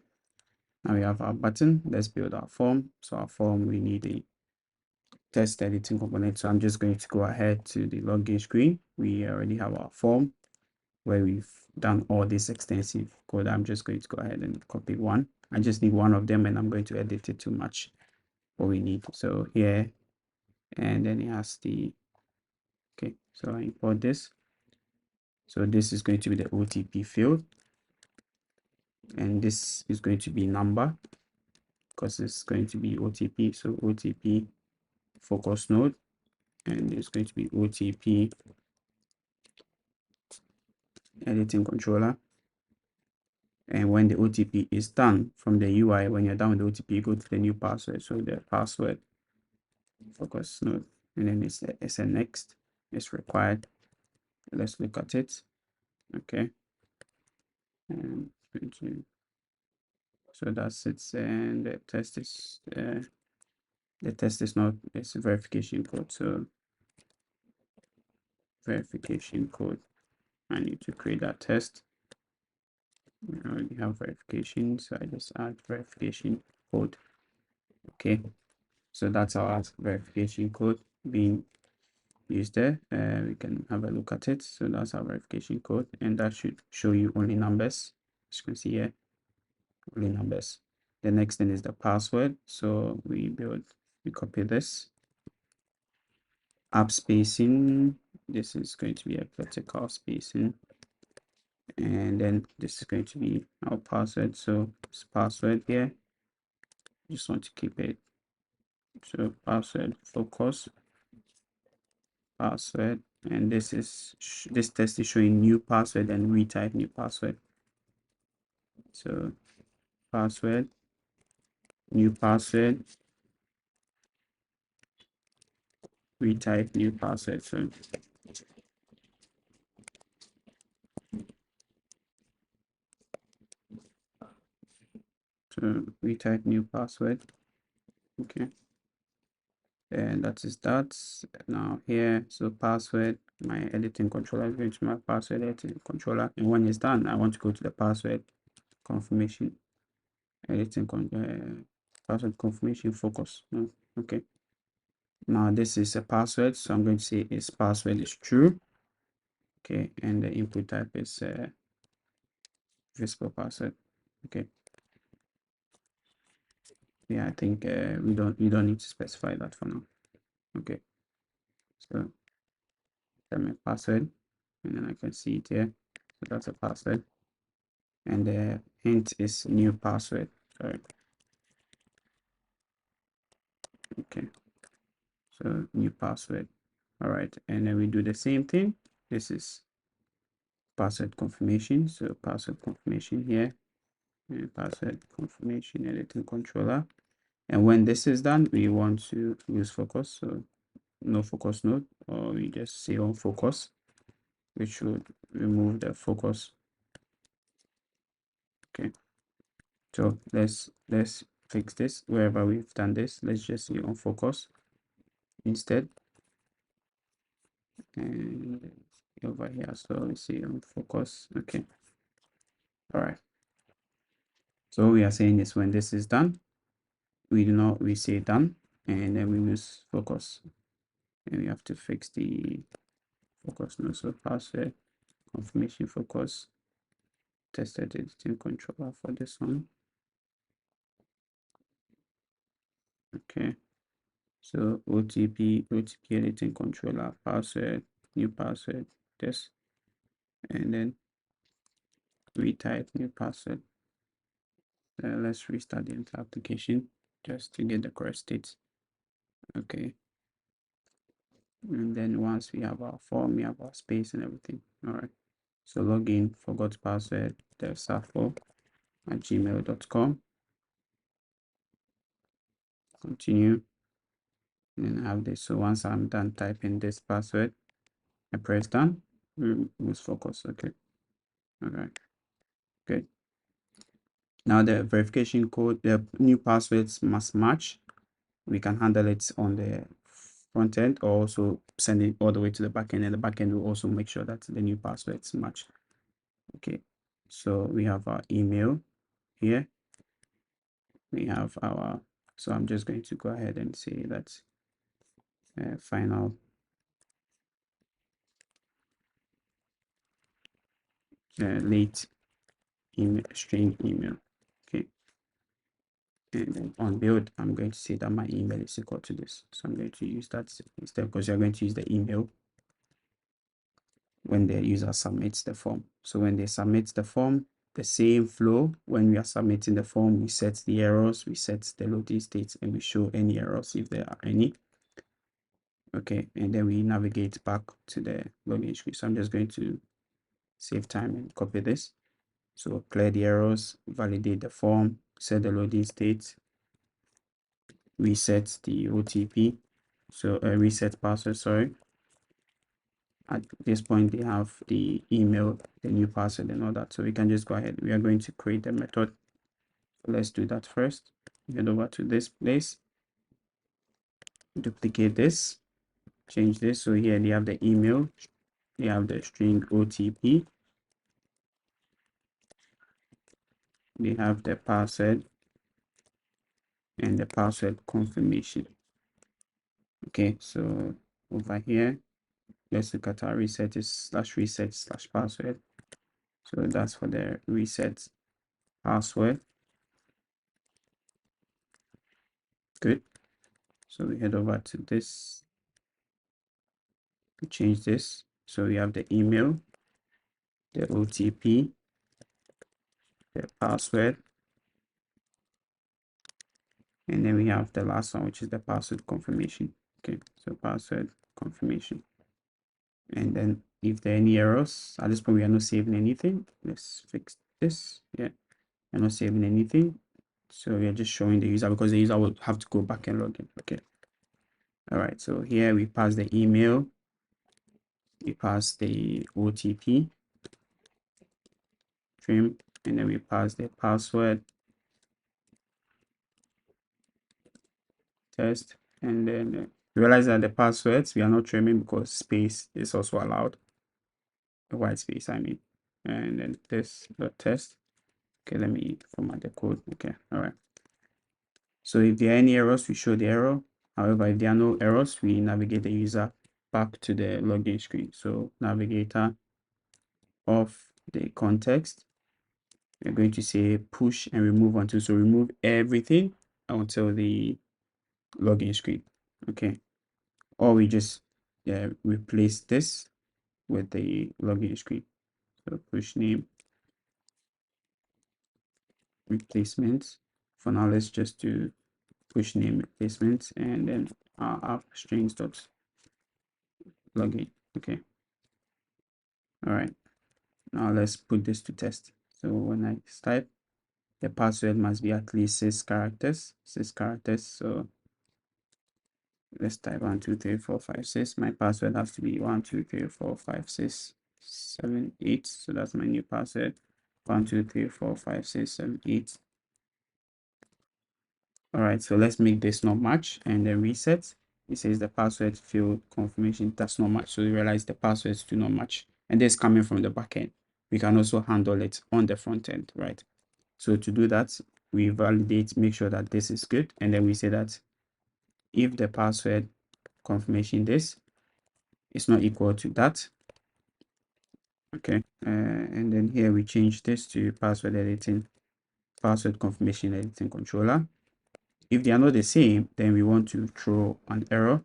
Now we have our button. Let's build our form. So our form, we need a test editing component. So I'm just going to go ahead to the login screen. We already have our form where we've done all this extensive code. I'm just going to go ahead and copy one. I just need one of them, and I'm going to edit it to match what we need. So here, and then it has the, okay, so I import this. So this is going to be the OTP field, and this is going to be number because it's going to be OTP. So OTP focus node, and it's going to be OTP editing controller, And when the OTP is done from the UI, when you're done with the OTP, you go to the new password. So the password focus node, and then it's a next, it's required. Let's look at it. Okay. And so that's it. And the test is not, it's a verification code. So verification code, I need to create that test. We already have verification, so I just add verification code. Okay, so that's our verification code being used there. We can have a look at it. So that's our verification code, and that should show you only numbers. As you can see here, only numbers. The next thing is the password. So we copy this app spacing. This is going to be a vertical spacing, and then this is going to be our password. So this password here, just want to keep it. So password focus password, and this test is showing new password and retype new password. So password, new password, retype new password. So retype new password. Okay, and that is that. Now here, so password, my editing controller is going to my password editing controller, and when it's done, I want to go to the password confirmation editing password confirmation focus. Okay, now this is a password, so I'm going to say its password is true. Okay, and the input type is visible password. Okay, yeah, I think we don't need to specify that for now. Okay, so that's my password, and then I can see it here. So that's a password, and the hint is new password. Sorry. Okay, so new password. All right, and then we do the same thing. This is password confirmation. So password confirmation here, and password confirmation editing controller. And when this is done, we want to use focus. So no focus node, or we just say on focus, which would remove the focus. Okay, so let's fix this. Wherever we've done this, let's just say on focus instead. And over here, so let's see on focus. Okay, all right. So what we are saying is when this is done, we say done, and then we use focus, and we have to fix the focus node. So password confirmation focus tested editing controller for this one. Okay, so OTP editing controller password, new password, this, and then retype new password. Let's restart the entire application just to get the correct state. Okay, and then once we have our form, we have our space and everything. All right, so login, forgot password, devsafo@gmail.com. Continue, and then I have this. So once I'm done typing this password, I press done. Lose focus. Okay, all right, good. Now the verification code, the new passwords must match. We can handle it on the front end, or also send it all the way to the back end, and the back end will also make sure that the new passwords match. Okay, so we have our email here. We have our, so I'm just going to go ahead and say that final late email string email. Okay, and then on build, I'm going to say that my email is equal to this. So I'm going to use that instead, because you're going to use the email when the user submits the form. So when they submit the form, the same flow, when we are submitting the form, we set the errors, we set the loading states, and we show any errors if there are any. Okay, and then we navigate back to the login screen. So I'm just going to save time and copy this. So clear the errors, validate the form, set the loading state, reset the OTP, so reset password, sorry. At this point, they have the email, the new password and all that. So we can just go ahead. We are going to create the method. So let's do that first. Head over to this place, duplicate this, change this. So here they have the email, they have the string OTP, they have the password and the password confirmation. Okay, so over here, let's look at our reset is /reset/password. So that's for the reset password. Good. So we head over to this, we change this. So we have the email, the OTP, the password, and then we have the last one, which is the password confirmation. Okay, so password confirmation. And then if there are any errors, at this point we are not saving anything. Let's fix this. Yeah, we're not saving anything. So we are just showing the user because the user will have to go back and log in. Okay. All right. So here we pass the email, we pass the OTP, trim, and then we pass the password test, and then realize that the passwords we are not trimming because space is also allowed, a white space I mean, and then this dot test. Okay, let me format the code. Okay, all right. So if there are any errors, we show the error. However, if there are no errors, we navigate the user back to the login screen. So navigator of the context, we're going to say push and remove until, so remove everything until the login screen. Okay, or we just replace this with the login screen. So push name replacement. For now, let's just do push name replacement and then our app strings dot login. Okay. All right. Now let's put this to test. So when I type, the password must be at least 6 characters. 6 characters. So let's type 1, 2, 3, 4, 5, 6. My password has to be 1, 2, 3, 4, 5, 6, 7, 8. So that's my new password. 1, 2, 3, 4, 5, 6, 7, 8. All right, so let's make this not match and then reset. It says the password field confirmation does not match. So we realize the passwords do not match. And this coming from the backend. We can also handle it on the front end, right? So to do that, we validate, make sure that this is good. And then we say that if the password confirmation this is not equal to that, okay. And then here we change this to password editing, password confirmation editing controller. If they are not the same, then we want to throw an error.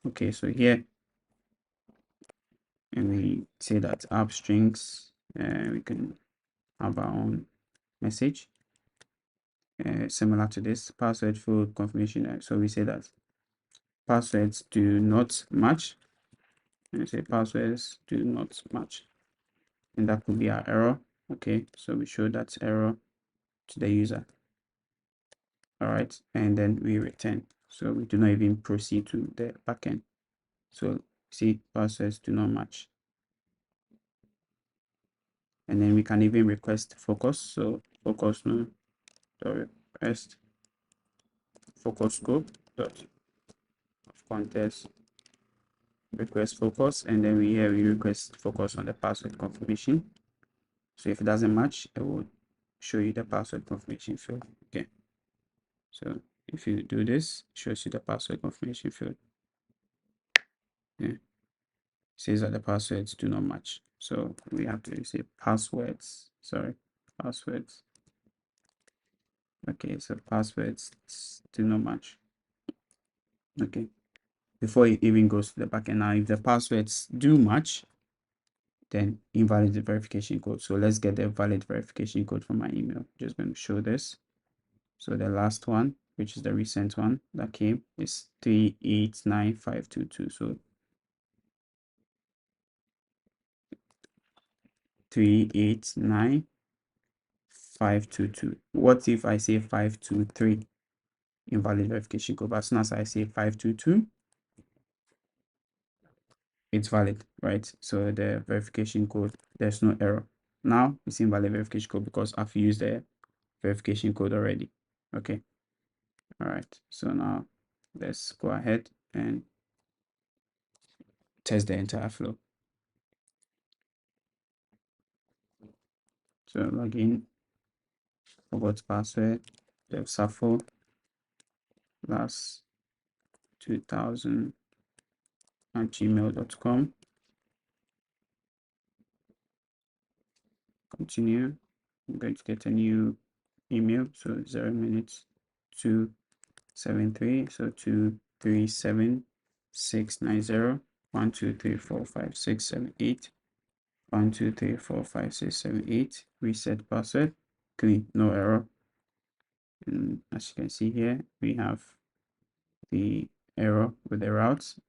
Okay, so here, and we say that app strings, we can have our own message similar to this password field confirmation. So we say that passwords do not match, and I say passwords do not match, and that could be our error. Okay, so we show that error to the user. All right, and then we return. So we do not even proceed to the backend. So see, passwords do not match. And then we can even request focus. So focus no, so request focus scope dot of context request focus, and then we request focus on the password confirmation. So if it doesn't match, it will show you the password confirmation field. Okay, so if you do this, it shows you the password confirmation field. Yeah, it says that the passwords do not match. So we have to say passwords. Sorry, passwords. Okay, so passwords do not match. Okay, before it even goes to the backend. Now, if the passwords do match, then invalid verification code. So let's get the valid verification code from my email. Just going to show this. So the last one, which is the recent one that came, is 389522. So 389522. 522. What if I say 523? Invalid verification code. But as soon as I say 522, it's valid, right? So the verification code, there's no error. Now it's invalid verification code because I've used the verification code already. Okay. All right. So now let's go ahead and test the entire flow. So login, forgot password, devsafo last 2000 at gmail.com. Continue. I'm going to get a new email. So 0 minutes 273. So 237690 1 2 3 4 5 6 7 8 1 2 3 4 5 6 7 8. Reset password. Clean, no error. And as you can see here, we have the error with the routes,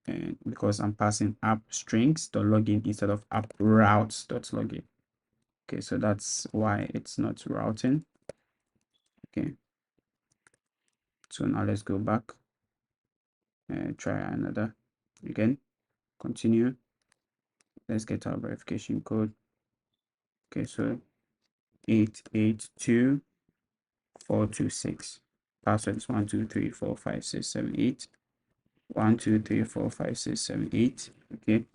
and because I'm passing app strings.login instead of app routes.login. Okay, so that's why it's not routing. Okay, so now let's go back and try another again. Continue. Let's get our verification code. Okay, so 882426. Password is 1 2 3 4 5 6 7 8. 1 2 3 4 5 6 7 8. Okay,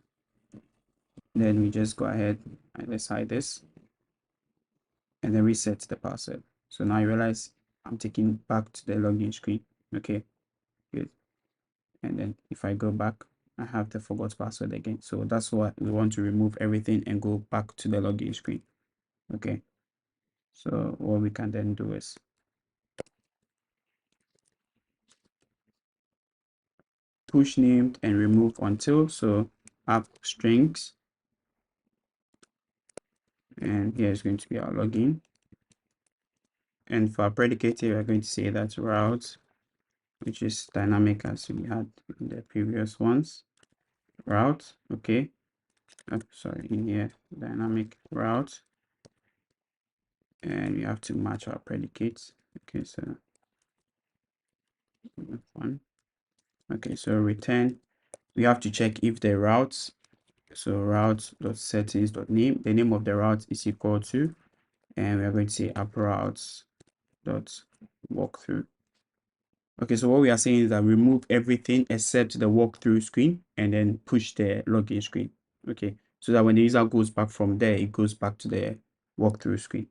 then we just go ahead and let's hide this and then reset the password. So now you realize I'm taking back to the login screen. Okay, good. And then if I go back, I have the forgot password again. So that's why we want to remove everything and go back to the login screen. Okay, so what we can then do is push named and remove until. So app strings, and here is going to be our login. And for our predicate, we are going to say that route, which is dynamic as we had in the previous ones. Route, okay. Sorry, in here, dynamic route. And we have to match our predicates. Okay, so one. Okay, so return. We have to check if the routes, so route.settings.name, the name of the route is equal to, and we are going to say app routes.walkthrough. Okay, so what we are saying is that remove everything except the walkthrough screen and then push the login screen. Okay, so that when the user goes back from there, it goes back to the walkthrough screen.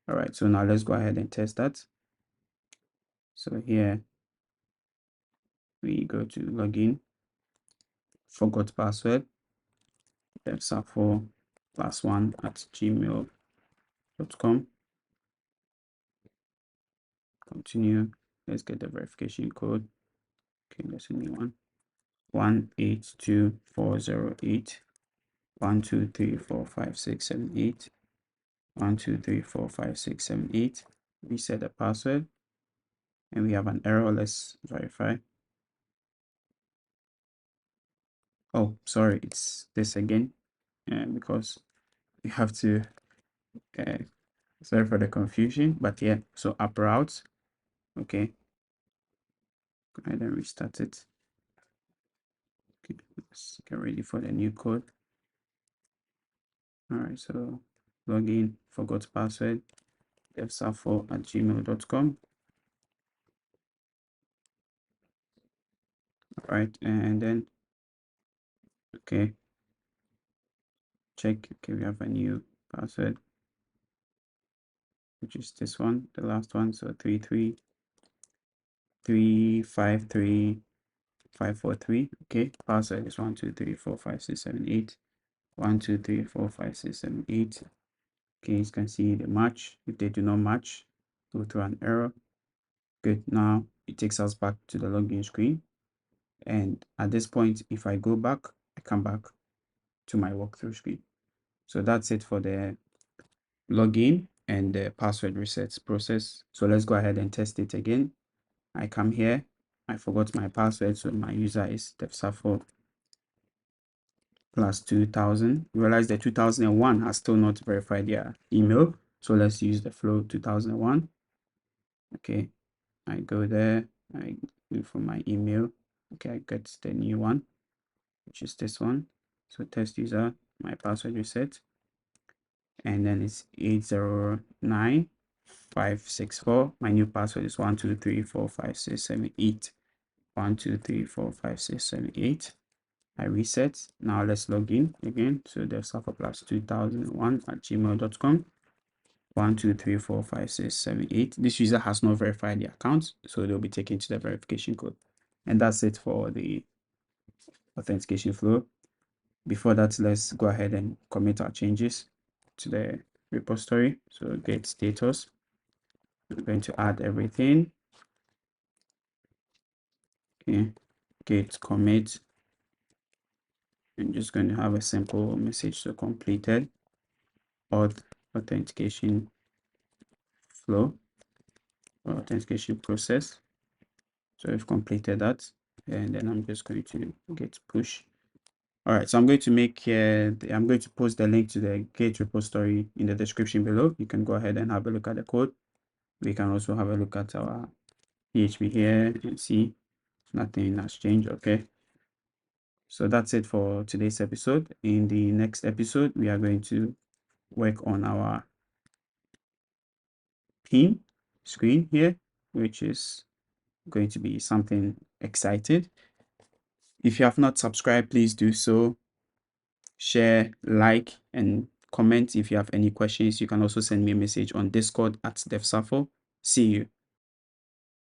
All right, so now let's go ahead and test that. So here we go to login, forgot password, devsafo +1 at gmail.com. Continue. Let's get the verification code. Okay, that's a new one. 182408 1 2 3 4 5 6 7 8 1 2 3 4 5 6 7 8. Reset the password, and we have an error. Let's verify. Oh, sorry, it's this again, because we have to. Sorry for the confusion, but yeah. So app routes. Okay, go ahead and restart it. Okay, let's get ready for the new code. All right, so login, forgot password, devsafo@gmail.com. All right, and then okay, check. Okay, we have a new password, which is this one, the last one. So 333534543. Okay, password is 1 2 3 4 5 6 7 8. 1 2 3 4 5 6 7 8. Okay, you can see the match. If they do not match, go through an error. Good. Now it takes us back to the login screen. And at this point, if I go back, I come back to my walkthrough screen. So that's it for the login and the password resets process. So let's go ahead and test it again. I come here. I forgot my password. So my user is devsafo +2000. Realize the 2001 has still not verified their email. So let's use the flow 2001. Okay, I go there, I look for my email. Okay, I get the new one, which is this one. So test user, my password reset, and then it's 809564. My new password is 1234567 1234567 I reset. Now let's log in again. So the Suffer Plus 2001 at gmail.com. 1234567 This user has not verified the account, so they'll be taken to the verification code. And that's it for the authentication flow. Before that, let's go ahead and commit our changes to the repository. So get status. We're going to add everything. Okay, git commit. I'm just going to have a simple message to completed auth authentication flow or authentication process. So we've completed that, and then I'm just going to git push. All right, so I'm going to make I'm going to post the link to the Git repository in the description below. You can go ahead and have a look at the code. We can also have a look at our PHP here and see nothing has changed. Okay, so that's it for today's episode. In the next episode, we are going to work on our pin screen here, which is going to be something exciting. If you have not subscribed, please do so. Share, like, and comment. If you have any questions, you can also send me a message on Discord at DevSuffle. See you.